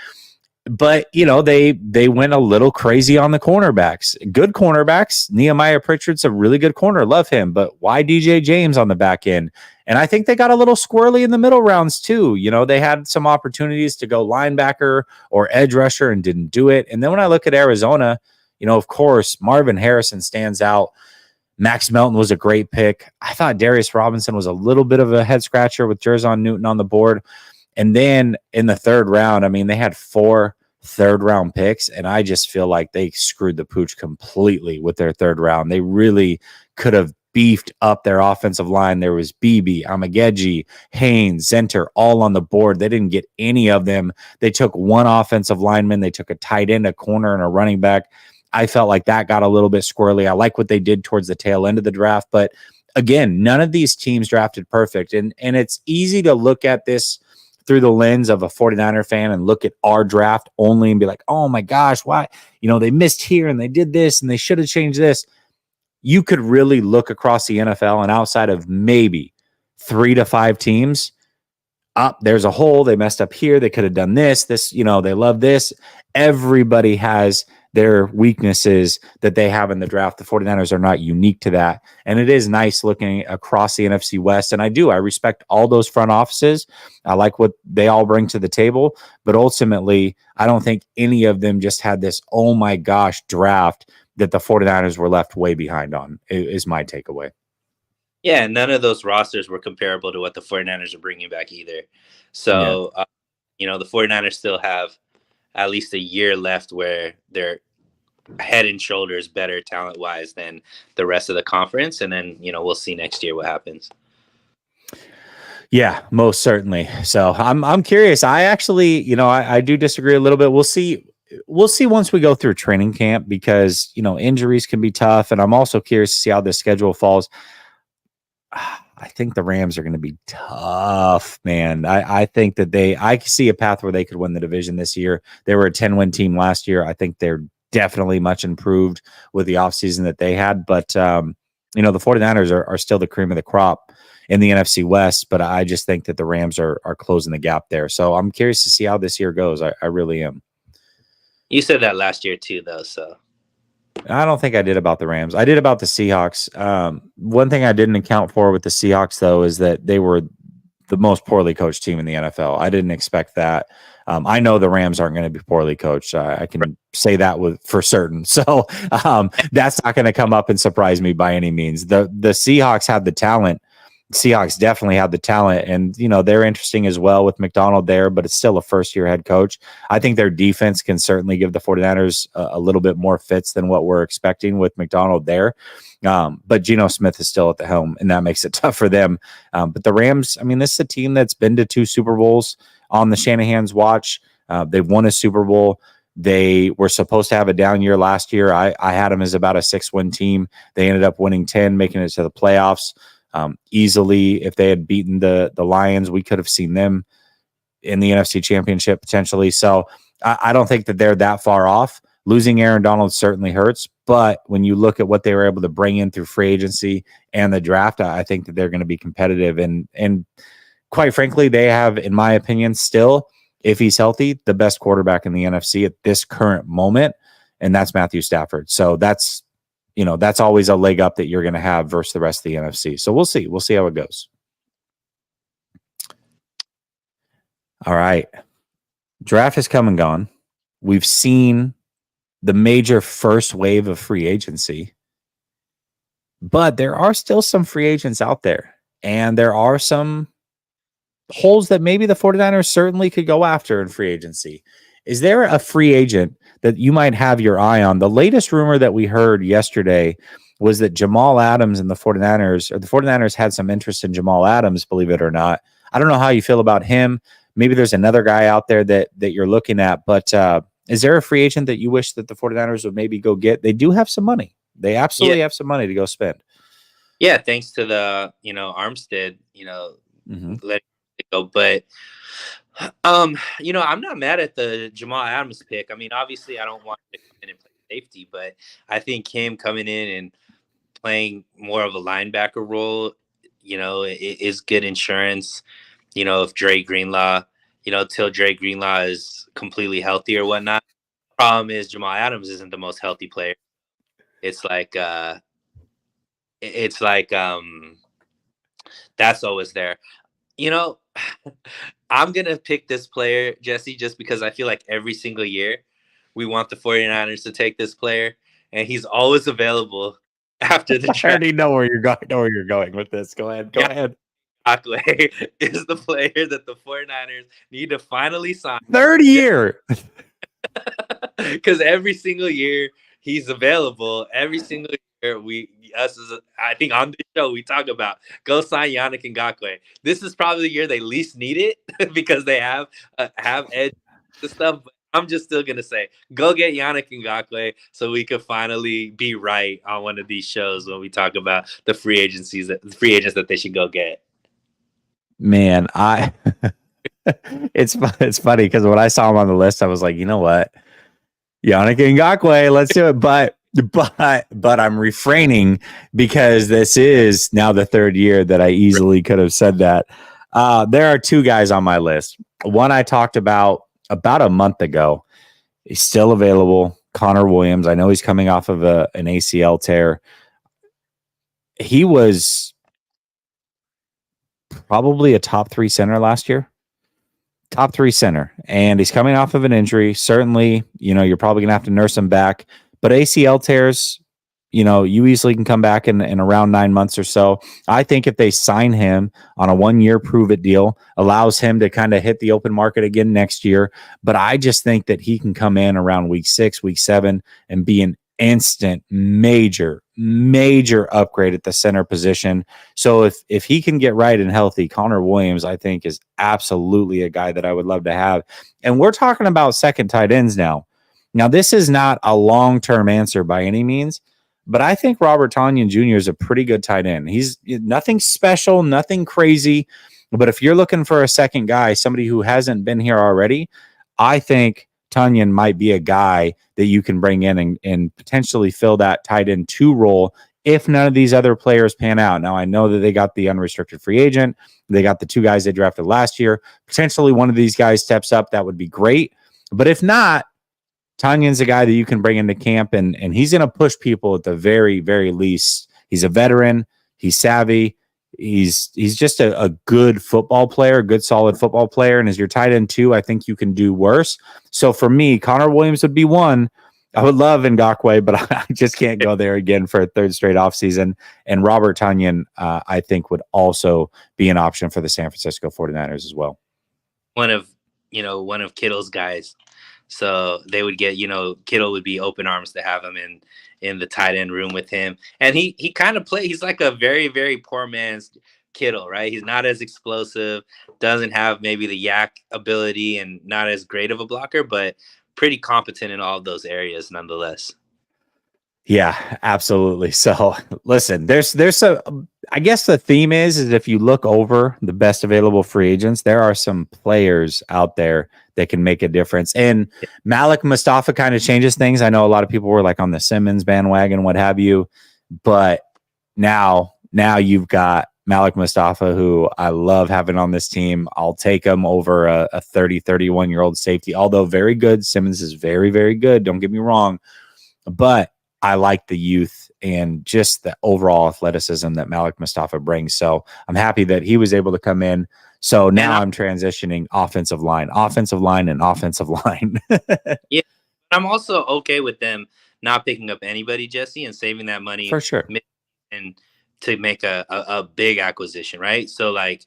But, they went a little crazy on the cornerbacks. Good cornerbacks. Nehemiah Pritchard's a really good corner. Love him. But why DJ James on the back end? And I think they got a little squirrely in the middle rounds too. They had some opportunities to go linebacker or edge rusher and didn't do it. And then when I look at Arizona, of course, Marvin Harrison stands out. Max Melton was a great pick. I thought Darius Robinson was a little bit of a head scratcher with Jerzon Newton on the board. And then in the third round, they had 4 third-round picks, and I just feel like they screwed the pooch completely with their third round. They really could have beefed up their offensive line. There was Beebe, Amageji, Haynes, Zenter, all on the board. They didn't get any of them. They took one offensive lineman. They took a tight end, a corner, and a running back. I felt like that got a little bit squirrely. I like what they did towards the tail end of the draft, but again, none of these teams drafted perfect, and it's easy to look at this through the lens of a 49er fan and look at our draft only and be like, oh my gosh, why? They missed here and they did this and they should have changed this. You could really look across the NFL, and outside of maybe 3 to 5 teams, there's a hole. They messed up here. They could have done this, they love this. Everybody has their weaknesses that they have in the draft. The 49ers are not unique to that. And it is nice looking across the NFC West. And I respect all those front offices. I like what they all bring to the table. But ultimately, I don't think any of them just had this, oh my gosh, draft that the 49ers were left way behind on, is my takeaway. Yeah, none of those rosters were comparable to what the 49ers are bringing back either. So, the 49ers still have at least a year left where they're head and shoulders better talent-wise than the rest of the conference. And then, we'll see next year what happens. Yeah, most certainly. So I'm curious. I actually, I do disagree a little bit. We'll see once we go through training camp, because, injuries can be tough. And I'm also curious to see how this schedule falls. I think the Rams are going to be tough, man. I think that I see a path where they could win the division this year. They were a 10-win team last year. I think they're definitely much improved with the offseason that they had. But, the 49ers are still the cream of the crop in the NFC West. But I just think that the Rams are closing the gap there. So I'm curious to see how this year goes. I really am. You said that last year too, though, so. I don't think I did about the Rams. I did about the Seahawks. One thing I didn't account for with the Seahawks, though, is that they were the most poorly coached team in the NFL. I didn't expect that. I know the Rams aren't going to be poorly coached. I can say that for certain. So that's not going to come up and surprise me by any means. The Seahawks had the talent. Seahawks definitely had the talent, and they're interesting as well with McDonald there, but it's still a first-year head coach. I think their defense can certainly give the 49ers a little bit more fits than what we're expecting with McDonald there. But Geno Smith is still at the helm, and that makes it tough for them. But the Rams, this is a team that's been to 2 Super Bowls on the Shanahan's watch. They've won a Super Bowl. They were supposed to have a down year last year. I had them as about a 6-win team. They ended up winning 10, making it to the playoffs. Easily, if they had beaten the Lions, we could have seen them in the NFC Championship potentially. So I don't think that they're that far off. Losing Aaron Donald certainly hurts, but when you look at what they were able to bring in through free agency and the draft, I think that they're going to be competitive. And quite frankly, they have, in my opinion, still, if he's healthy, the best quarterback in the NFC at this current moment, and that's Matthew Stafford. So that's always a leg up that you're going to have versus the rest of the NFC. So we'll see. We'll see how it goes. All right. Draft has come and gone. We've seen the major first wave of free agency, but there are still some free agents out there, and there are some holes that maybe the 49ers certainly could go after in free agency. Is there a free agent that you might have your eye on? The latest rumor that we heard yesterday was that Jamal Adams and the 49ers had some interest in Jamal Adams, believe it or not. I don't know how you feel about him. Maybe there's another guy out there that you're looking at, but is there a free agent that you wish that the 49ers would maybe go get? They do have some money. They absolutely have some money to go spend. Yeah, thanks to the, Armstead, letting ago. But I'm not mad at the Jamal Adams pick. I mean, obviously, I don't want him to come in and play safety, but I think him coming in and playing more of a linebacker role, is good insurance. If Dre Greenlaw, till Dre Greenlaw is completely healthy or whatnot. Problem is Jamal Adams isn't the most healthy player. It's like that's always there. I'm going to pick this player, Jesse, just because I feel like every single year we want the 49ers to take this player, and he's always available after the draft. I already know where you're going with this. Go ahead. Go ahead. Ngakwe is the player that the 49ers need to finally sign. Third year. Because every single year he's available. Every single year I think on the show we talk about go sign Yannick Ngakwe. This is probably the year they least need it because they have edge and stuff. But I'm just still gonna say go get Yannick Ngakwe so we could finally be right on one of these shows when we talk about the free agents that they should go get. Man, it's funny because when I saw him on the list, I was like, you know what, Yannick Ngakwe, let's do it. But I'm refraining because this is now the third year that I easily could have said that. There are two guys on my list. One I talked about a month ago. He's still available. Connor Williams. I know he's coming off of an ACL tear. He was probably a top 3 center last year. Top 3 center. And he's coming off of an injury. Certainly, you're probably going to have to nurse him back. But ACL tears, you easily can come back in around 9 months or so. I think if they sign him on a 1-year prove-it deal, allows him to kind of hit the open market again next year. But I just think that he can come in around week 6, week 7, and be an instant major upgrade at the center position. So if he can get right and healthy, Connor Williams, I think, is absolutely a guy that I would love to have. And we're talking about second tight ends now. Now, this is not a long-term answer by any means, but I think Robert Tonyan Jr. is a pretty good tight end. He's nothing special, nothing crazy. But if you're looking for a second guy, somebody who hasn't been here already, I think Tonyan might be a guy that you can bring in and potentially fill that tight end 2 role if none of these other players pan out. Now, I know that they got the unrestricted free agent. They got the 2 guys they drafted last year. Potentially one of these guys steps up. That would be great. But if not, Tanyan's a guy that you can bring into camp, and he's going to push people at the very, very least. He's a veteran. He's savvy. He's just a good football player, good solid football player. And as your tight end 2, I think you can do worse. So for me, Connor Williams would be 1. I would love Ngakwe, but I just can't go there again for a 3rd straight offseason. And Robert Tonyan, I think, would also be an option for the San Francisco 49ers as well. One of Kittle's guys. So they would get, Kittle would be open arms to have him in the tight end room with him. And he kind of he's like a very, very poor man's Kittle, right? He's not as explosive, doesn't have maybe the yak ability, and not as great of a blocker, but pretty competent in all of those areas nonetheless. Yeah, absolutely. So listen, there's I guess the theme is if you look over the best available free agents, there are some players out there that can make a difference. And Malik Mustafa kind of changes things. I know a lot of people were like on the Simmons bandwagon, what have you, but now you've got Malik Mustafa, who I love having on this team. I'll take him over a 31-year-old safety, although very good. Simmons is very, very good. Don't get me wrong, but I like the youth and just the overall athleticism that Malik Mustafa brings. So I'm happy that he was able to come in. So now I'm transitioning offensive line. Yeah. I'm also okay with them not picking up anybody, Jesse, and saving that money for sure and to make a big acquisition, right? So like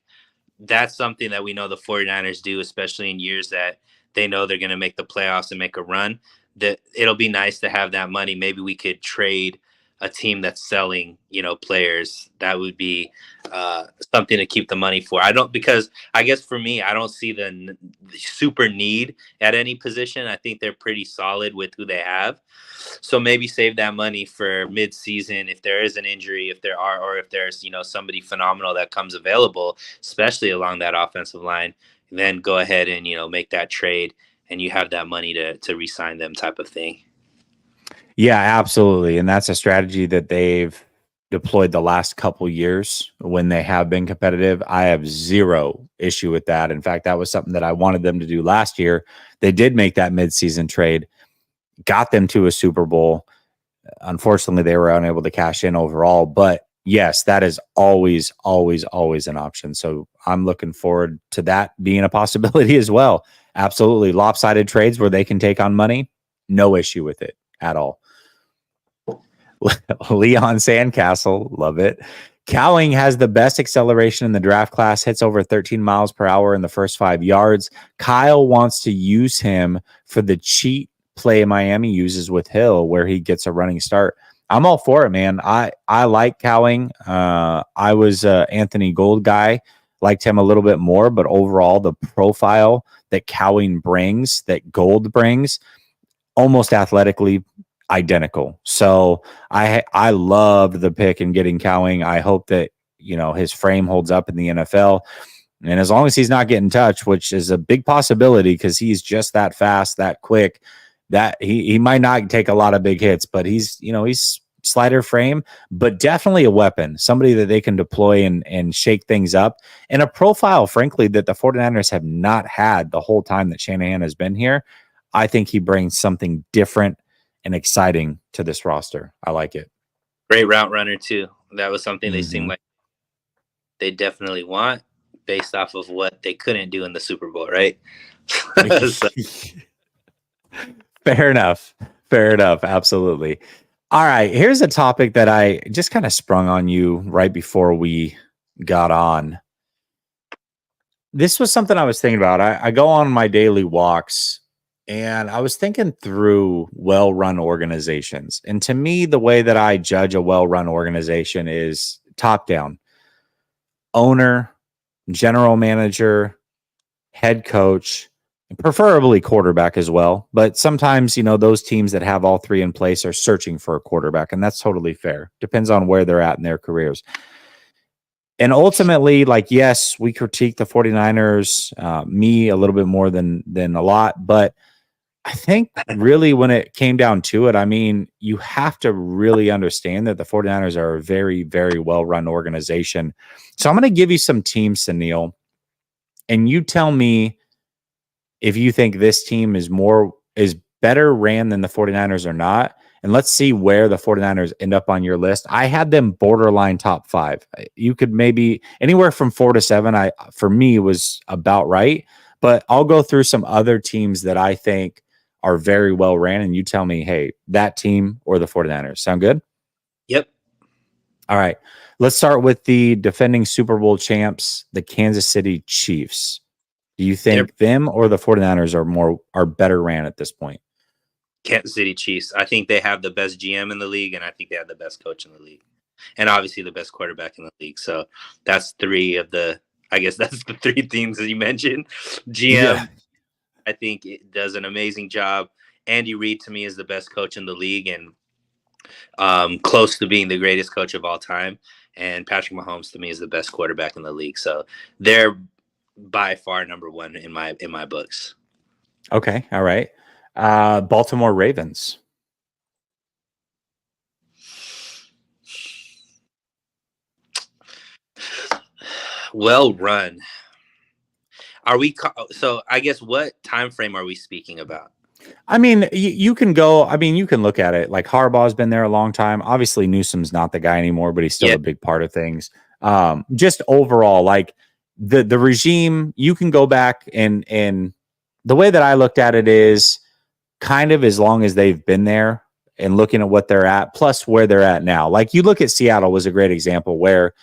that's something that we know the 49ers do, especially in years that they know they're going to make the playoffs and make a run. That it'll be nice to have that money. Maybe we could trade a team that's selling, players. That would be something to keep the money for. Because I guess for me, I don't see the super need at any position. I think they're pretty solid with who they have. So maybe save that money for mid-season if there is an injury, if there's, somebody phenomenal that comes available, especially along that offensive line, then go ahead and, make that trade, and you have that money to re-sign them, type of thing. Yeah, absolutely. And that's a strategy that they've deployed the last couple years when they have been competitive. I have zero issue with that. In fact, that was something that I wanted them to do last year. They did make that midseason trade, got them to a Super Bowl. Unfortunately, they were unable to cash in overall. But yes, that is always, always, always an option. So I'm looking forward to that being a possibility as well. Absolutely. Lopsided trades where they can take on money, no issue with it at all. Leon Sandcastle, love it. Cowing has the best acceleration in the draft class, hits over 13 miles per hour in the first 5 yards. Kyle wants to use him for the cheat play Miami uses with Hill, where he gets a running start. I'm all for it, man. I like Cowing. I was Anthony Gold guy, liked him a little bit more, but overall the profile that Cowing brings, that Gold brings, almost athletically identical. So I loved the pick in getting Cowing. I hope that, his frame holds up in the NFL. And as long as he's not getting touched, which is a big possibility because he's just that fast, that quick, that he might not take a lot of big hits, but he's slider frame, but definitely a weapon, somebody that they can deploy and shake things up. And a profile, frankly, that the 49ers have not had the whole time that Shanahan has been here. I think he brings something different and exciting to this roster. I like it. Great route runner too. That was something they seem like they definitely want based off of what they couldn't do in the Super Bowl, right? So. Fair enough. Absolutely. All right. Here's a topic that I just kind of sprung on you right before we got on. This was something I was thinking about. I go on my daily walks, and I was thinking through well-run organizations. And to me, the way that I judge a well-run organization is top-down. Owner, general manager, head coach, and preferably quarterback as well. But sometimes, those teams that have all three in place are searching for a quarterback, and that's totally fair. Depends on where they're at in their careers. And ultimately, yes, we critique the 49ers, me a little bit more than a lot, but I think really when it came down to it, you have to really understand that the 49ers are a very, very well-run organization. So I'm going to give you some teams, Sunil, and you tell me if you think this team is better ran than the 49ers or not. And let's see where the 49ers end up on your list. I had them borderline top 5. You could maybe anywhere from 4 to 7. For me was about right, but I'll go through some other teams that I think are very well ran, and you tell me, hey, that team or the 49ers. Sound good? Yep. All right. Let's start with the defending Super Bowl champs, the Kansas City Chiefs. Do you think them or the 49ers are better ran at this point? Kansas City Chiefs. I think they have the best GM in the league, and I think they have the best coach in the league, and obviously the best quarterback in the league. So that's the 3 things that you mentioned. GM, I think it does an amazing job. Andy Reid to me is the best coach in the league, and close to being the greatest coach of all time. And Patrick Mahomes to me is the best quarterback in the league. So they're by far number 1 in my books. Okay. All right. Baltimore Ravens. Well run. Are we? So I guess what time frame are we speaking about? You can go. You can look at it. Like Harbaugh's been there a long time. Obviously, Newsom's not the guy anymore, but he's still a big part of things. Just overall, like the regime, you can go back and the way that I looked at it is kind of as long as they've been there and looking at what they're at, plus where they're at now. Like you look at Seattle was a great example where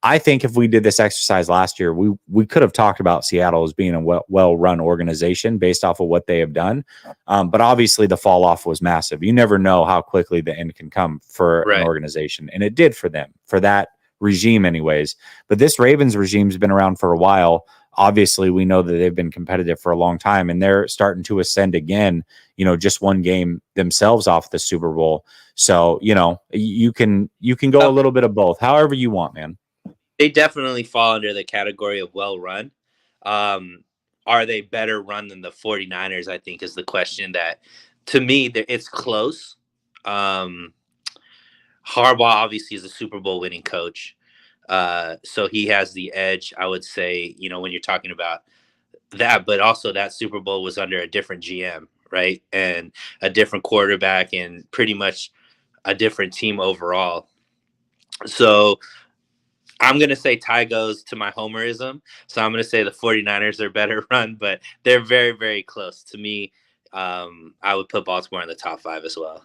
I think if we did this exercise last year, we could have talked about Seattle as being a well-run organization based off of what they have done. But obviously the fall off was massive. You never know how quickly the end can come for an organization. And it did for them, for that regime anyways. But this Ravens regime has been around for a while. Obviously, we know that they've been competitive for a long time, and they're starting to ascend again, just one game themselves off the Super Bowl. So, you can go a little bit of both, however you want, man. They definitely fall under the category of well run. Are they better run than the 49ers, I think, is the question that, to me, it's close. Harbaugh obviously is a Super Bowl winning coach. So he has the edge, I would say, when you're talking about that, but also that Super Bowl was under a different GM, right? And a different quarterback and pretty much a different team overall. So I'm going to say tie goes to my homerism. So I'm going to say the 49ers are better run, but they're very, very close. To me, I would put Baltimore in the top 5 as well.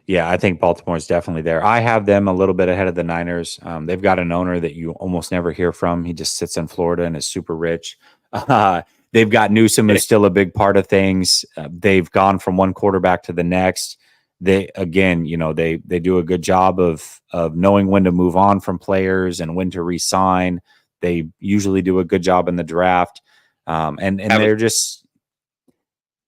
Yeah, I think Baltimore is definitely there. I have them a little bit ahead of the Niners. They've got an owner that you almost never hear from. He just sits in Florida and is super rich. They've got Newsom, who's still a big part of things. They've gone from one quarterback to the next. They do a good job of knowing when to move on from players and when to re-sign. They usually do a good job in the draft, and they're just.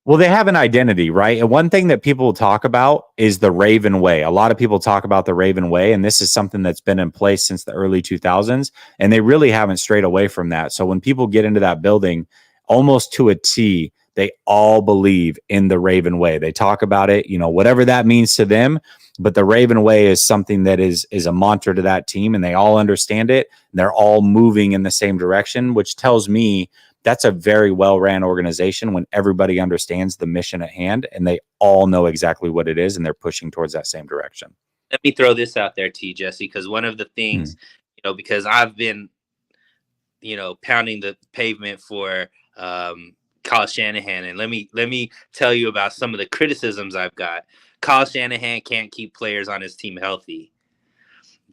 Well, they have an identity, right? And one thing that people talk about is the Raven way. A lot of people talk about the Raven way, and this is something that's been in place since the early 2000s, and they really haven't strayed away from that. So when people get into that building, almost to a T, they all believe in the Raven way. They talk about it, whatever that means to them, but the Raven way is something that is a mantra to that team, and they all understand it. They're all moving in the same direction, which tells me that's a very well-ran organization when everybody understands the mission at hand and they all know exactly what it is and they're pushing towards that same direction. Let me throw this out there to you, Jesse, because one of the things, because I've been, pounding the pavement for Kyle Shanahan, and let me tell you about some of the criticisms I've got. Kyle Shanahan can't keep players on his team healthy.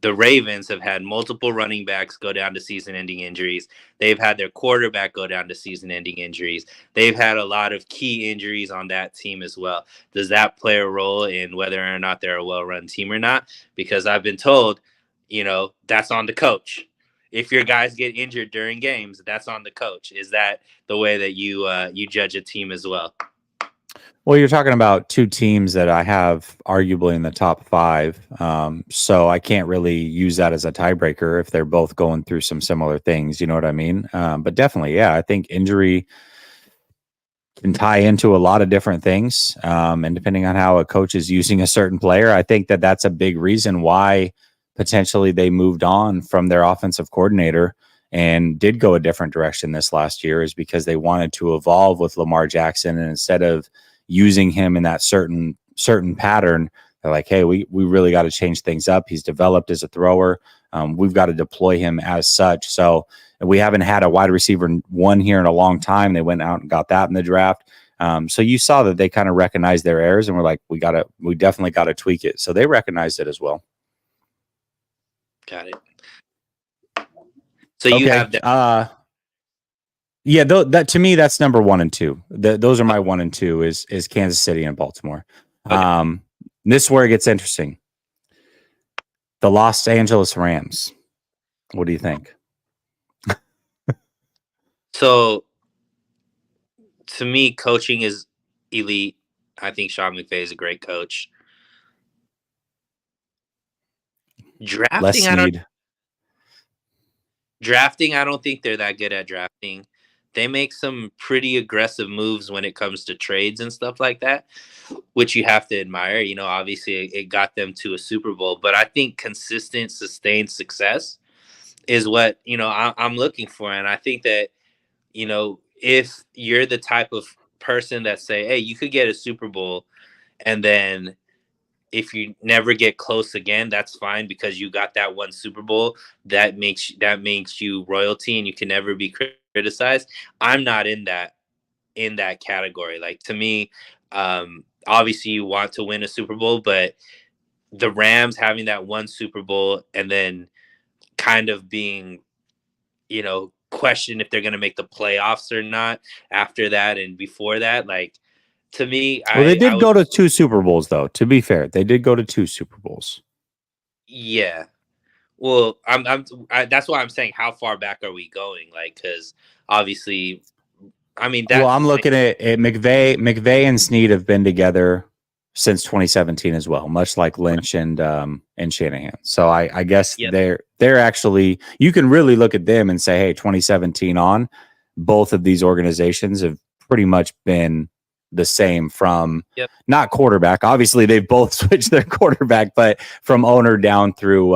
The Ravens have had multiple running backs go down to season-ending injuries. They've had their quarterback go down to season-ending injuries. They've had a lot of key injuries on that team as well. Does that play a role in whether or not they're a well-run team or not? Because I've been told, that's on the coach. If your guys get injured during games, that's on the coach. Is that the way that you judge a team as well? Well, you're talking about two teams that I have arguably in the top 5. So I can't really use that as a tiebreaker if they're both going through some similar things. You know what I mean? But definitely, yeah, I think injury can tie into a lot of different things. And depending on how a coach is using a certain player, I think that that's a big reason why potentially they moved on from their offensive coordinator and did go a different direction this last year, is because they wanted to evolve with Lamar Jackson. And instead of using him in that certain pattern, they're like, hey, we really got to change things up. He's developed as a thrower. We've got to deploy him as such. So we haven't had a wide receiver one here in a long time. They went out and got that in the draft. So you saw that they kind of recognized their errors and were like, we definitely got to tweak it. So they recognized it as well. Got it. So you have that. Yeah, that to me, that's number 1 and 2. Those are my 1 and 2 is Kansas City and Baltimore. Okay. This is where it gets interesting. The Los Angeles Rams. What do you think? So, to me, coaching is elite. I think Sean McVay is a great coach. Drafting, I don't think they're that good at drafting. They make some pretty aggressive moves when it comes to trades and stuff like that, which you have to admire. Obviously it got them to a Super Bowl, but I think consistent, sustained success is what, I'm looking for. And I think that, if you're the type of person that say, hey, you could get a Super Bowl, and then if you never get close again, that's fine, because you got that one Super Bowl that makes you royalty and you can never be criticized. I'm not in that category. Like, to me, obviously you want to win a Super Bowl, but the Rams having that one Super Bowl and then kind of being, questioned if they're going to make the playoffs or not after that and before that. Like, to me, Well, they I did would, go to 2 Super Bowls, though. To be fair, they did go to 2 Super Bowls. yeah. Well, that's why I'm saying, how far back are we going? Like, because obviously, I mean, Well, that's the I'm same. looking at McVay and Snead have been together since 2017 as well, much like Lynch and Shanahan. So I guess Yep. they're actually, you can really look at them and say, hey, 2017 on, both of these organizations have pretty much been the same from Yep. not quarterback. Obviously, they've both switched their quarterback, but from owner down through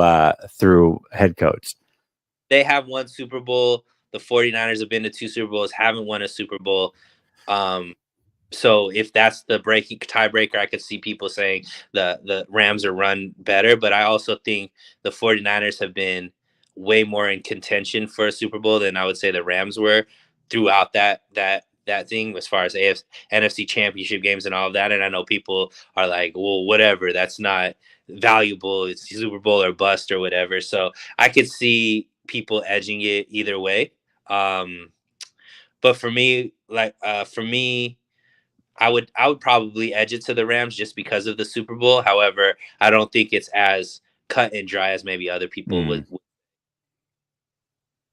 head coach. They have won Super Bowl. The 49ers have been to 2 Super Bowls, haven't won a Super Bowl. So if that's the breaking tiebreaker, I could see people saying the Rams are run better, but I also think the 49ers have been way more in contention for a Super Bowl than I would say the Rams were throughout that thing, as far as NFC championship games and all of that. And I know people are like, well, whatever, that's not valuable. It's Super Bowl or bust or whatever. So I could see people edging it either way. But for me, I would probably edge it to the Rams just because of the Super Bowl. However, I don't think it's as cut and dry as maybe other people would.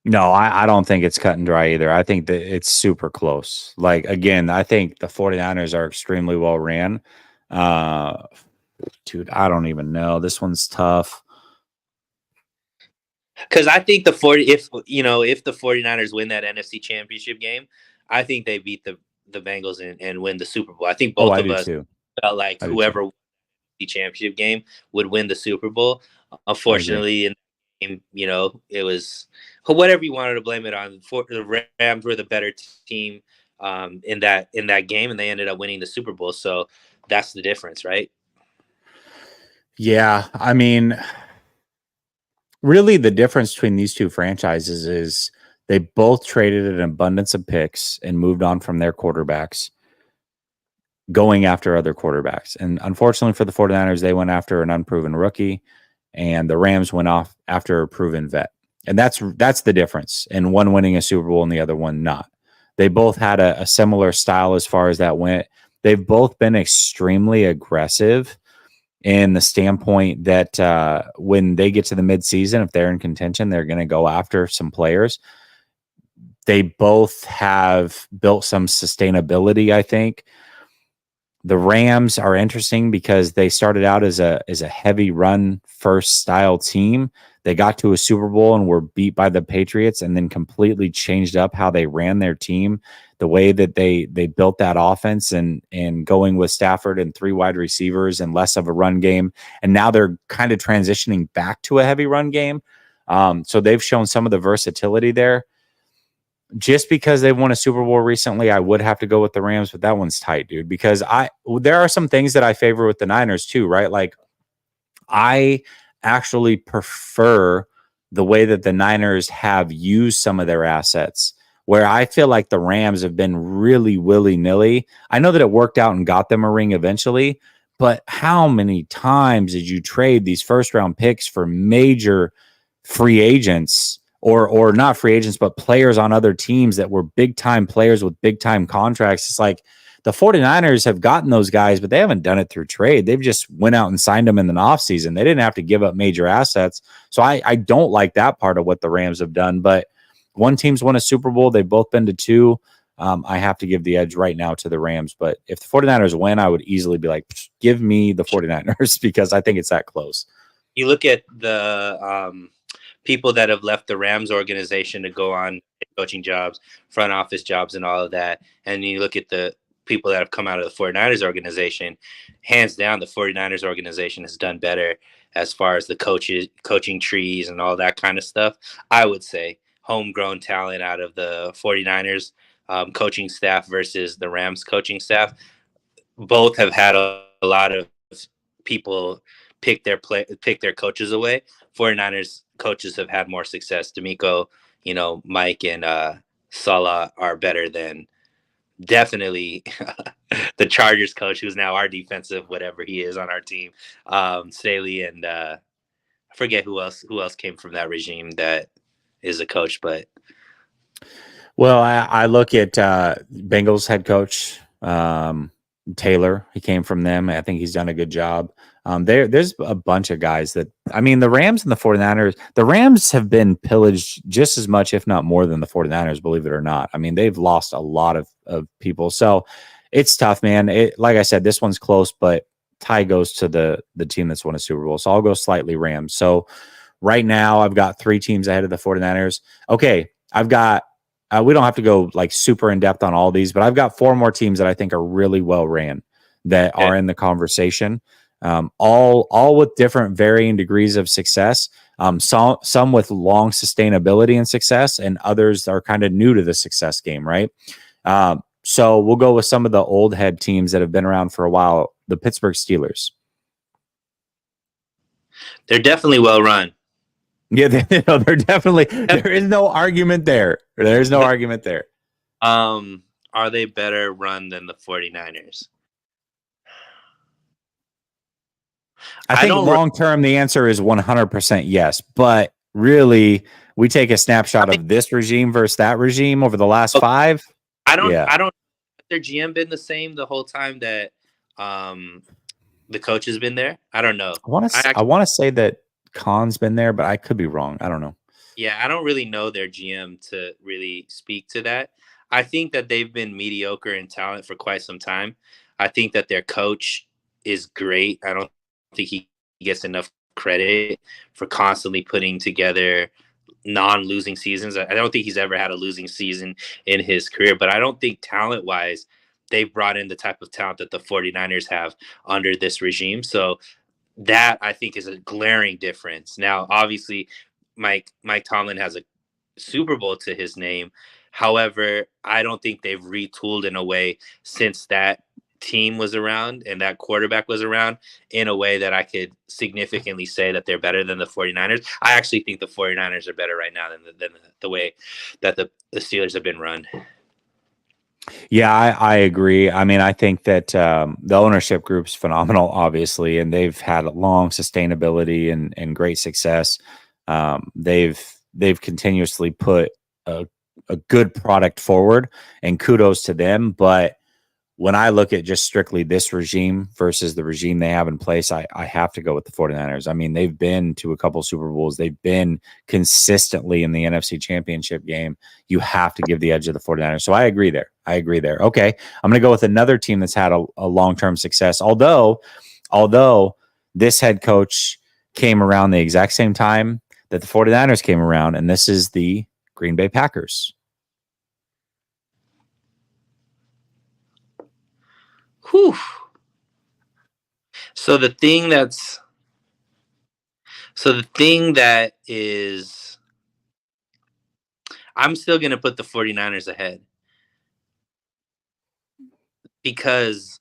No, I don't think it's cut and dry either. I think that it's super close. Like, again, I think the 49ers are extremely well ran. Dude, I don't even know. This one's tough. Because I think if the 49ers win that NFC championship game, I think they beat the Bengals and win the Super Bowl. I think both of us Too. felt like whoever won the championship game would win the Super Bowl. Unfortunately, in the game, it was whatever you wanted to blame it on. The Rams were the better team in that game, and they ended up winning the Super Bowl. So that's the difference, right? Yeah, I mean, really the difference between these two franchises is they both traded an abundance of picks and moved on from their quarterbacks, going after other quarterbacks. And unfortunately for the 49ers, they went after an unproven rookie, and the Rams went off after a proven vet. And that's the difference in one winning a Super Bowl and the other one not. They both had a similar style as far as that went. They've both been extremely aggressive in the standpoint that when they get to the midseason, if they're in contention, they're going to go after some players. They both have built some sustainability, I think. The Rams are interesting because they started out as a heavy run first style team. They got to a Super Bowl and were beat by the Patriots, and then completely changed up how they ran their team, the way that they built that offense, and going with Stafford and 3 wide receivers and less of a run game. And now they're kind of transitioning back to a heavy run game. So they've shown some of the versatility there. Just because they won a Super Bowl recently, I would have to go with the Rams, but that one's tight, dude, because there are some things that I favor with the Niners too, right? Like, I actually prefer the way that the Niners have used some of their assets, where I feel like the Rams have been really willy-nilly. I know that it worked out and got them a ring eventually, but how many times did you trade these first-round picks for major free agents, or not free agents, but players on other teams that were big-time players with big-time contracts? It's like the 49ers have gotten those guys, but they haven't done it through trade. They've just went out and signed them in the offseason. They didn't have to give up major assets. So I don't like that part of what the Rams have done. But one team's won a Super Bowl. They've both been to 2. I have to give the edge right now to the Rams. But if the 49ers win, I would easily be like, give me the 49ers, because I think it's that close. You look at the people that have left the Rams organization to go on coaching jobs, front office jobs, and all of that. And you look at the people that have come out of the 49ers organization, hands down, the 49ers organization has done better as far as the coaching trees and all that kind of stuff. I would say homegrown talent out of the 49ers coaching staff versus the Rams coaching staff. Both have had a lot of people pick their coaches away. 49ers coaches have had more success. D'Amico, Mike and Salah are better than definitely the Chargers coach, who's now our defensive whatever he is on our team, Staley and I forget who else came from that regime that is a coach, but well, I look at Bengals head coach Taylor. He came from them. I think he's done a good job. There's a bunch of guys that, I mean, the Rams and the 49ers, the Rams have been pillaged just as much, if not more than the 49ers, believe it or not. I mean, they've lost a lot of people. So it's tough, man. Like I said, this one's close, but tie goes to the team that's won a Super Bowl. So I'll go slightly Rams. So right now I've got 3 teams ahead of the 49ers. Okay. I've got, we don't have to go like super in depth on all these, but I've got 4 more teams that I think are really well ran that are in the conversation. All with different varying degrees of success. Some with long sustainability and success, and others are kind of new to the success game, right? So we'll go with some of the old head teams that have been around for a while. The Pittsburgh Steelers. They're definitely well run. Yeah, they're definitely. There is no argument there. There's no argument there. Are they better run than the 49ers? I think long term, the answer is 100% yes. But really, we take a snapshot of this regime versus that regime over the last 5. I don't. Their GM been the same the whole time that the coach has been there? I don't know. I want to say that Khan's been there, but I could be wrong. I don't know. Yeah, I don't really know their GM to really speak to that. I think that they've been mediocre in talent for quite some time. I think that their coach is great. I don't think he gets enough credit for constantly putting together non-losing seasons. I don't think he's ever had a losing season in his career, but I don't think talent-wise they've brought in the type of talent that the 49ers have under this regime. So that I think is a glaring difference. Now, obviously, Mike Tomlin has a Super Bowl to his name. However, I don't think they've retooled in a way since that team was around and that quarterback was around in a way that I could significantly say that they're better than the 49ers. I actually think the 49ers are better right now than the way that the Steelers have been run. Yeah, I agree. I mean, I think that the ownership group's phenomenal, obviously, and they've had long sustainability and great success. They've continuously put a good product forward, and kudos to them. But when I look at just strictly this regime versus the regime they have in place, I have to go with the 49ers. I mean, they've been to a couple Super Bowls. They've been consistently in the NFC Championship game. You have to give the edge of the 49ers. So I agree there. Okay, I'm going to go with another team that's had a long-term success. Although this head coach came around the exact same time that the 49ers came around, and this is the Green Bay Packers. Whew. So the thing that is, I'm still going to put the 49ers ahead because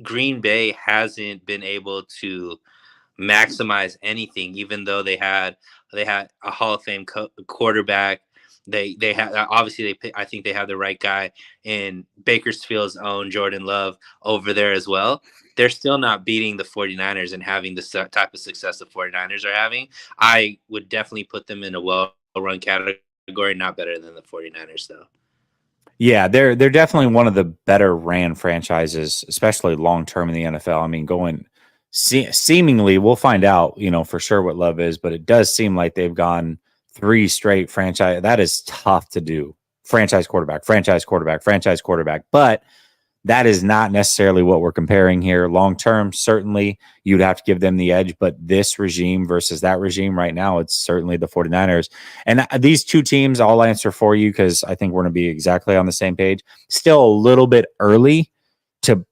Green Bay hasn't been able to maximize anything, even though they had a Hall of Fame quarterback. They have obviously I think they have the right guy in Bakersfield's own Jordan Love over there as well. They're still not beating the 49ers and having the type of success the 49ers are having. I would definitely put them in a well-run category, not better than the 49ers though. Yeah, they're definitely one of the better ran franchises, especially long-term in the NFL. I mean, seemingly, we'll find out, for sure what Love is, but it does seem like they've gone 3 straight franchise. That is tough to do. Franchise quarterback. But that is not necessarily what we're comparing here. Long term, certainly you'd have to give them the edge. But this regime versus that regime right now, it's certainly the 49ers. And these 2 teams, I'll answer for you because I think we're going to be exactly on the same page. Still a little bit early to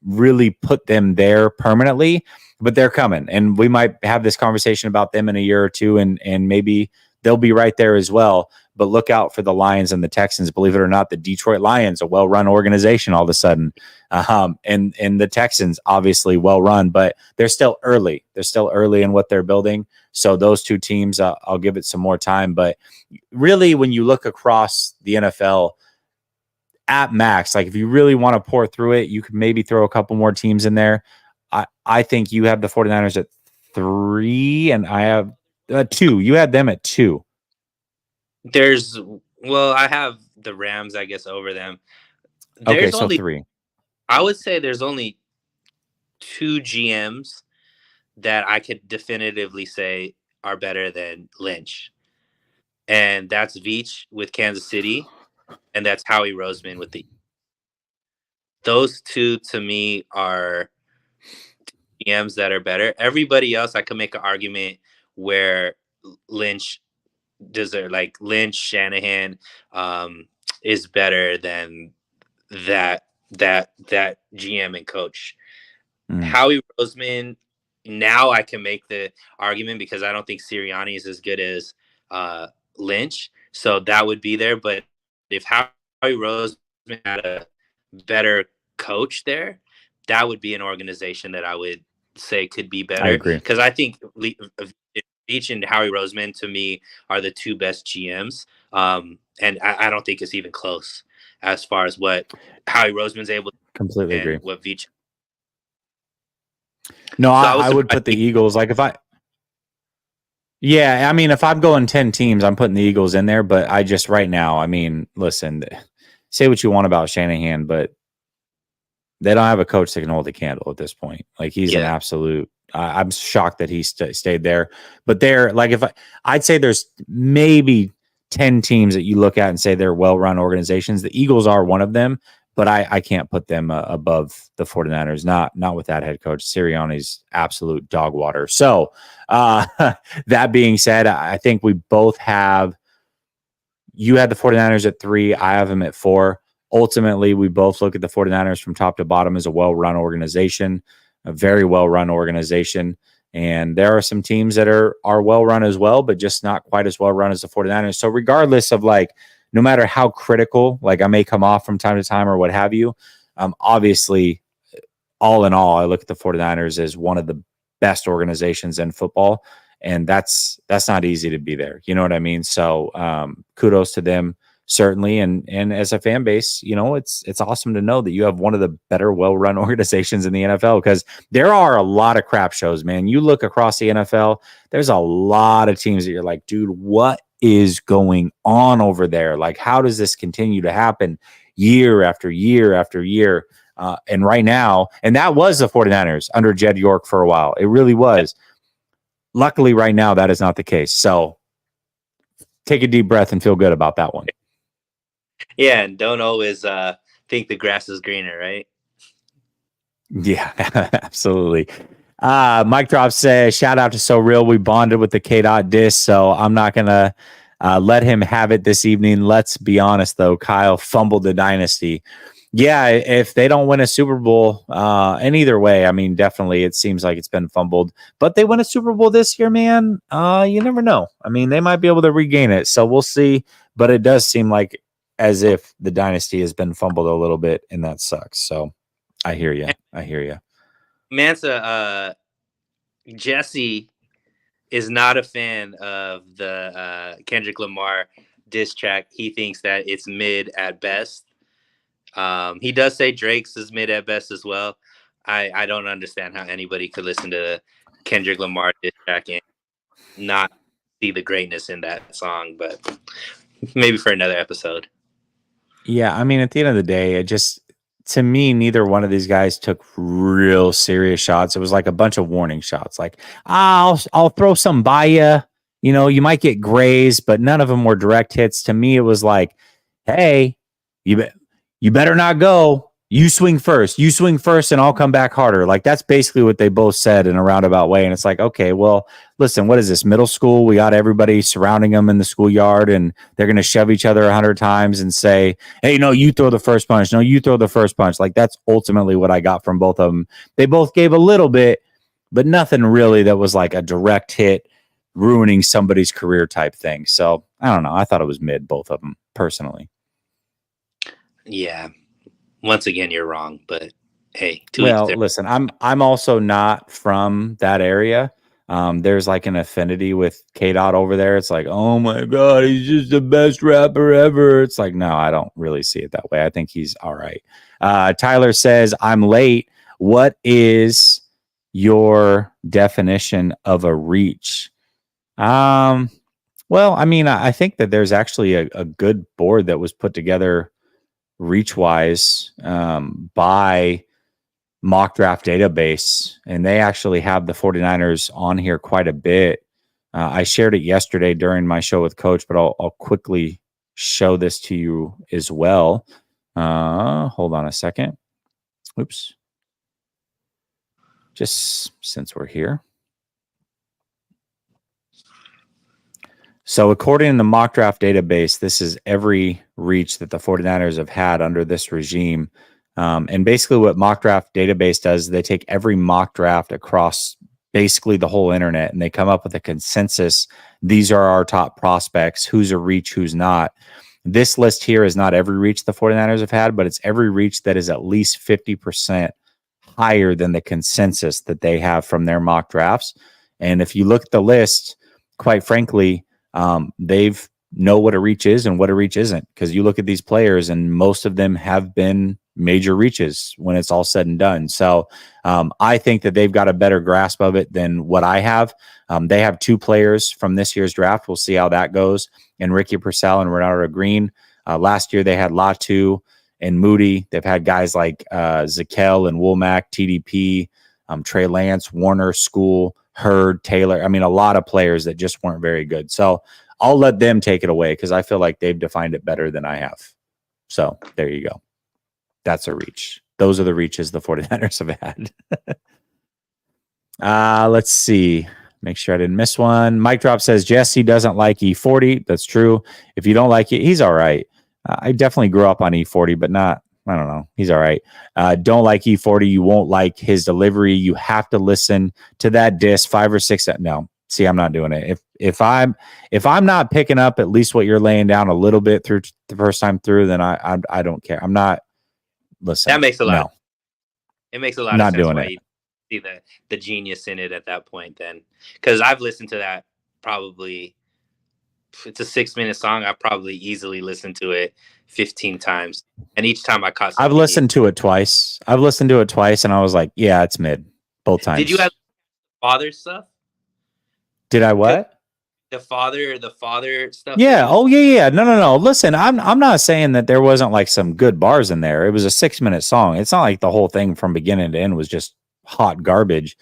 really put them there permanently, but they're coming, and we might have this conversation about them in a year or 2, and maybe they'll be right there as well. But look out for the Lions and the Texans. Believe it or not, the Detroit Lions, a well-run organization all of a sudden, and the Texans, obviously well-run, but they're still early. They're still early in what they're building. So those 2 teams, I'll give it some more time. But really, when you look across the NFL, at max, like if you really want to pour through it, you could maybe throw a couple more teams in there. I think you have the 49ers at 3 and I have 2. You had them at 2. I have the Rams, I guess, over them. Okay, There's so only 3. I would say there's only 2 GMs that I could definitively say are better than Lynch. And that's Veach with Kansas City, and that's Howie Roseman with the. Those two to me are GMs that are better. Everybody else, I could make an argument where Lynch Lynch, Shanahan, is better than that GM and coach. Howie Roseman. Now I can make the argument because I don't think Sirianni is as good as Lynch, so that would be there. But if Howie Roseman had a better coach there, that would be an organization that I would say could be better. I agree, because I think Veach and Howie Roseman to me are the 2 best GMs, and I don't think it's even close as far as what Howie Roseman's able to completely agree. What Veach. No, so I would put the Eagles. Like if I'm going 10 teams, I'm putting the Eagles in there. But I just right now, I mean, listen, say what you want about Shanahan, but they don't have a coach that can hold a candle at this point. Like he's an absolute. I'm shocked that he stayed there. But they're like I'd say there's maybe 10 teams that you look at and say they're well-run organizations. The Eagles are one of them. But I can't put them above the 49ers, not with that head coach. Sirianni's absolute dog water. So that being said, I think we both have – you had the 49ers at 3. I have them at 4. Ultimately, we both look at the 49ers from top to bottom as a well-run organization, a very well-run organization. And there are some teams that are well-run as well, but just not quite as well-run as the 49ers. So regardless of no matter how critical, I may come off from time to time or what have you, obviously, all in all, I look at the 49ers as one of the best organizations in football, and that's not easy to be there. You know what I mean? So kudos to them, certainly. And as a fan base, it's awesome to know that you have one of the better well-run organizations in the NFL, because there are a lot of crap shows, man. You look across the NFL, there's a lot of teams that you're like, dude, what is going on over there? Like, how does this continue to happen year after year after year? And right now, and that was the 49ers under Jed York for a while. It really was. Luckily, right now, that is not the case. So take a deep breath and feel good about that one. Yeah, and don't always think the grass is greener, right? Yeah, absolutely. Mike Drop says, shout out to So Real. We bonded with the K-Dot disc, so I'm not going to let him have it this evening. Let's be honest, though. Kyle fumbled the dynasty. Yeah, if they don't win a Super Bowl, and either way, I mean, definitely it seems like it's been fumbled. But they win a Super Bowl this year, man, you never know. I mean, they might be able to regain it, so we'll see. But it does seem like as if the dynasty has been fumbled a little bit, and that sucks. So I hear you. Mansa, Jesse is not a fan of the Kendrick Lamar diss track. He thinks that it's mid at best. He does say Drake's is mid at best as well. I don't understand how anybody could listen to Kendrick Lamar diss track and not see the greatness in that song, but maybe for another episode. Yeah, I mean, at the end of the day, to me, neither one of these guys took real serious shots. It was like a bunch of warning shots. Like, I'll throw some by you. You might get grazed, but none of them were direct hits. To me, it was like, hey, you better not go. You swing first, and I'll come back harder. Like, that's basically what they both said in a roundabout way. And it's like, okay, well, listen, what is this, middle school? We got everybody surrounding them in the schoolyard, and they're going to shove each other 100 times and say, hey, no, you throw the first punch. No, you throw the first punch. Like, that's ultimately what I got from both of them. They both gave a little bit, but nothing really that was like a direct hit, ruining somebody's career type thing. So I don't know. I thought it was mid, both of them, personally. Yeah. Once again, you're wrong, but hey. Listen, I'm also not from that area. There's like an affinity with K-Dot over there. It's like, oh my God, he's just the best rapper ever. It's like, no, I don't really see it that way. I think he's all right. Tyler says, I'm late. What is your definition of a reach? Well, I mean, I think that there's actually a good board that was put together reach wise by Mock Draft Database, and they actually have the 49ers on here quite a bit. I shared it yesterday during my show with Coach, but I'll quickly show this to you as well. Hold on a second. Oops. Just since we're here. So according to the Mock Draft Database, this is every reach that the 49ers have had under this regime. And basically what Mock Draft Database does, they take every mock draft across basically the whole internet, and they come up with a consensus. These are our top prospects, who's a reach, who's not. This list here is not every reach the 49ers have had, but it's every reach that is at least 50% higher than the consensus that they have from their mock drafts. And if you look at the list, quite frankly, they've know what a reach is and what a reach isn't, because you look at these players and most of them have been major reaches when it's all said and done. So I think that they've got a better grasp of it than what I have. They have 2 players from this year's draft. We'll see how that goes. And Ricky Purcell and Renata Green. Last year they had Latu and Moody. They've had guys like Zakel and Womack, TDP, Trey Lance, Warner, School, Hurd, Taylor. I mean, a lot of players that just weren't very good. So I'll let them take it away because I feel like they've defined it better than I have. So there you go. That's a reach. Those are the reaches the 49ers have had. Let's see. Make sure I didn't miss one. Mike Drop says Jesse doesn't like E40. That's true. If you don't like it, he's all right. I definitely grew up on E40, but not, I don't know. He's all right. Don't like E40. You won't like his delivery. You have to listen to that disc 5 or 6. No, see, I'm not doing it. If I'm not picking up at least what you're laying down a little bit through the first time through, then I don't care. I'm not. Listen, that makes a lot. No, it makes a lot not of sense doing why it. you see the genius in it at that point. Then, because I've listened to that probably. It's a 6-minute song. I probably easily listened to it 15 times, and each time I caught. I've listened to it twice. And I was like, yeah, it's mid both times. Did you have father stuff? Did I what? The father stuff. Yeah. Oh, yeah. No. Listen, I'm not saying that there wasn't like some good bars in there. It was a 6-minute song. It's not like the whole thing from beginning to end was just hot garbage.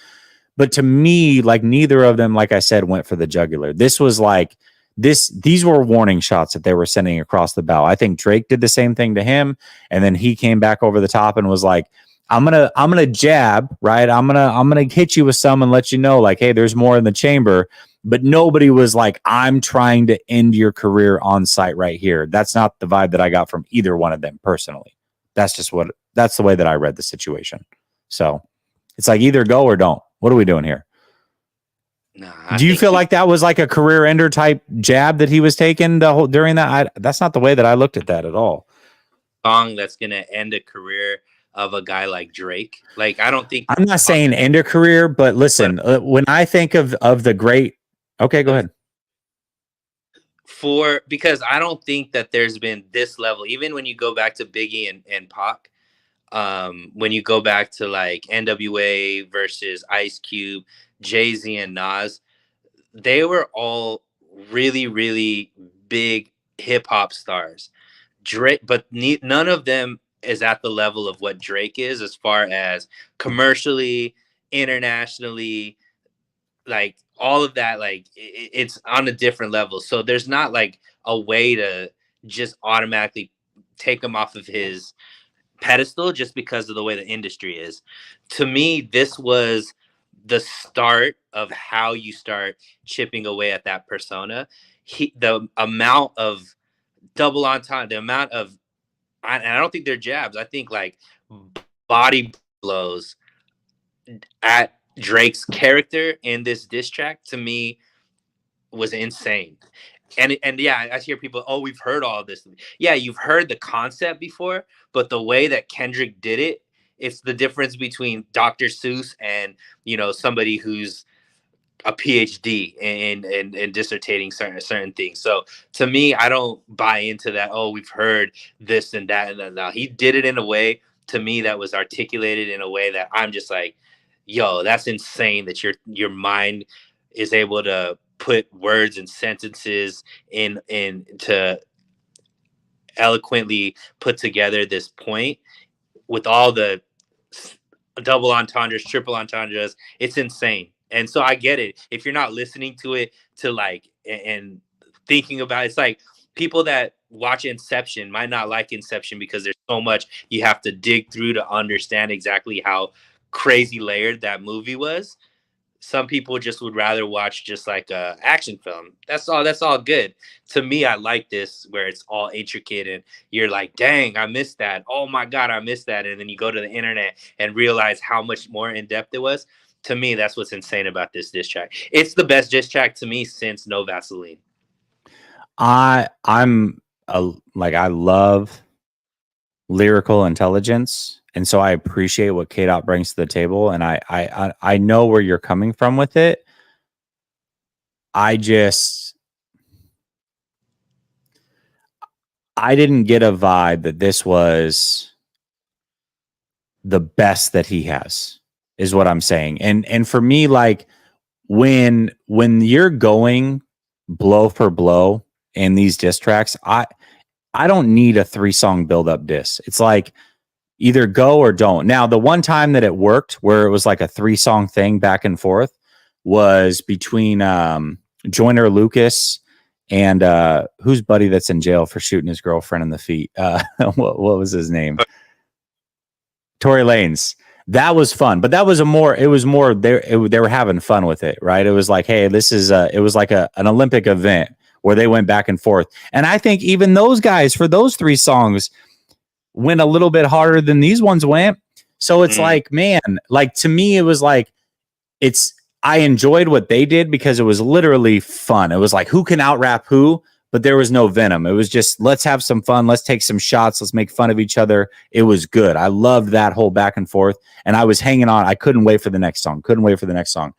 But to me, like neither of them, like I said, went for the jugular. This was like these were warning shots that they were sending across the bow. I think Drake did the same thing to him, and then he came back over the top and was like, I'm gonna jab, right? I'm gonna hit you with some and let you know, like, hey, there's more in the chamber. But nobody was like, I'm trying to end your career on site right here. That's not the vibe that I got from either one of them personally. That's the way that I read the situation. So it's like either go or don't. What are we doing here? No, do you feel like that was like a career ender type jab that he was taking during that? That's not the way that I looked at that at all. Song that's gonna end a career of a guy like Drake. Like I don't think I'm not saying end a career, but listen, when I think of the great. Okay, go ahead. Because I don't think that there's been this level, even when you go back to Biggie and Pac, when you go back to like NWA versus Ice Cube, Jay-Z and Nas, they were all really, really big hip hop stars. Drake, but none of them is at the level of what Drake is as far as commercially, internationally, like all of that, like it's on a different level. So there's not like a way to just automatically take him off of his pedestal just because of the way the industry is. To me, this was the start of how you start chipping away at that persona. The amount of double entendre, the amount of, and I don't think they're jabs. I think like body blows at Drake's character in this diss track, to me, was insane. And yeah, I hear people, oh, we've heard all this. Yeah, you've heard the concept before, but the way that Kendrick did it, it's the difference between Dr. Seuss and, somebody who's a PhD and dissertating certain things. So to me, I don't buy into that. Oh, we've heard this and that and that. Now he did it in a way, to me, that was articulated in a way that I'm just like, yo, that's insane that your mind is able to put words and sentences in to eloquently put together this point with all the double entendres, triple entendres. It's insane. And so I get it. If you're not listening to it to like and thinking about it, it's like people that watch Inception might not like Inception because there's so much you have to dig through to understand exactly how crazy layered that movie was. Some people just would rather watch just like a action film. That's all good. To me, I like this where it's all intricate and you're like, dang, I missed that. Oh my God, I missed that. And then you go to the internet and realize how much more in depth it was. To me, that's what's insane about this diss track. It's the best diss track to me since No Vaseline. I love lyrical intelligence, and so I appreciate what K-Dot brings to the table, and I know where you're coming from with it. I didn't get a vibe that this was the best that he has, is what I'm saying. And for me, like when you're going blow for blow in these diss tracks, I don't need a 3-song build-up diss. It's like either go or don't. Now, the one time that it worked where it was like a 3-song thing back and forth was between Joyner Lucas and who's buddy that's in jail for shooting his girlfriend in the feet. What was his name? Tory Lanez. That was fun, but that was they were having fun with it, right? It was like, hey, this is it was like an Olympic event where they went back and forth. And I think even those guys for those 3 songs went a little bit harder than these ones went. So it's like, man, like to me, it was like, I enjoyed what they did because it was literally fun. It was like, who can out rap who, but there was no venom. It was just, let's have some fun. Let's take some shots. Let's make fun of each other. It was good. I loved that whole back and forth. And I was hanging on. I couldn't wait for the next song.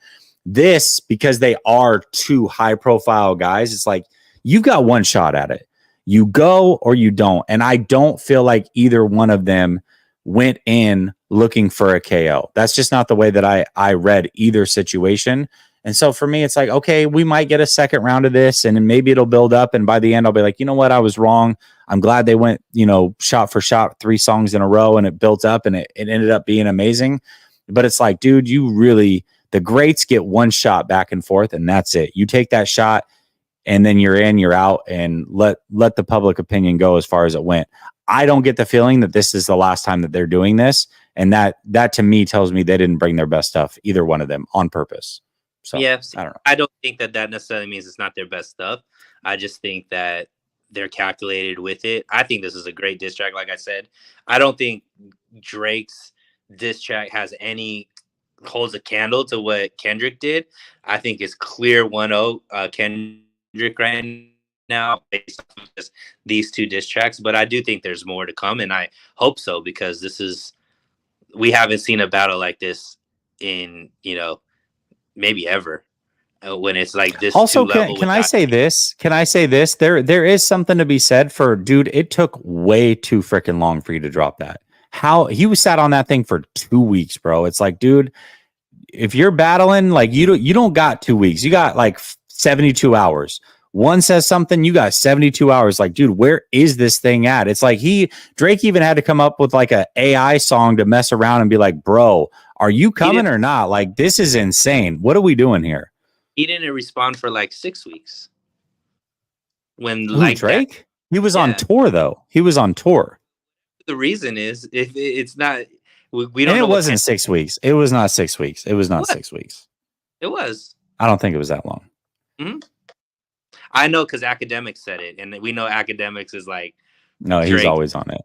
This, because they are 2 high profile guys, it's like, you've got one shot at it. You go or you don't. And I don't feel like either one of them went in looking for a KO. That's just not the way that I read either situation. And so for me, it's like, okay, we might get a second round of this and maybe it'll build up. And by the end, I'll be like, you know what? I was wrong. I'm glad they went, shot for shot, 3 songs in a row and it built up and it ended up being amazing. But it's like, dude, the greats get one shot back and forth and that's it. You take that shot and then you're in, you're out, and let the public opinion go as far as it went. I don't get the feeling that this is the last time that they're doing this. And that to me tells me they didn't bring their best stuff, either one of them, on purpose. So yeah, I don't know. I don't think that necessarily means it's not their best stuff. I just think that they're calculated with it. I think this is a great diss track. Like I said, I don't think Drake's diss track holds a candle to what Kendrick did. I think it's clear 1-0 Kendrick right now based on just these 2 diss tracks. But I do think there's more to come, and I hope so, because we haven't seen a battle like this in maybe ever, when it's like this. Also, can I say this? There is something to be said for, dude, it took way too freaking long for you to drop that. How he was sat on that thing for 2 weeks, bro. It's like, dude, if you're battling, like you don't got 2 weeks. You got like 72 hours. One says something, you got 72 hours. Like, dude, where is this thing at? It's like Drake even had to come up with like a AI song to mess around and be like, bro, are you coming or not? Like, this is insane. What are we doing here? He didn't respond for like 6 weeks. Drake? He was on tour though. He was on tour. The reason is, if it's not, we don't know. It wasn't 6 weeks. It was not 6 weeks. It was not 6 weeks. It was. I don't think it was that long. Mm-hmm. I know because Academics said it, and we know Academics is like, no, he's always on it.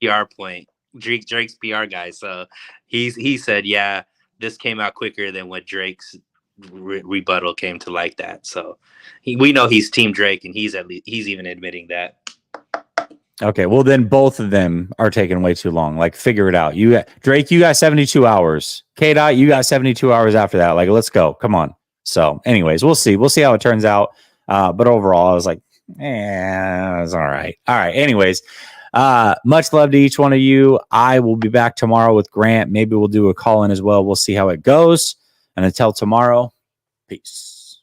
PR point, Drake's PR guy. So he said, yeah, this came out quicker than what Drake's rebuttal came to like that. So we know he's Team Drake, and he's even admitting that. Okay, well then both of them are taking way too long. Like, figure it out. Drake, you got 72 hours. K-Dot, you got 72 hours after that. Like, let's go. Come on. So, anyways, we'll see. We'll see how it turns out. But overall, I was like, it's all right. All right. Anyways, Much love to each one of you. I will be back tomorrow with Grant. Maybe we'll do a call in as well. We'll see how it goes. And until tomorrow, peace.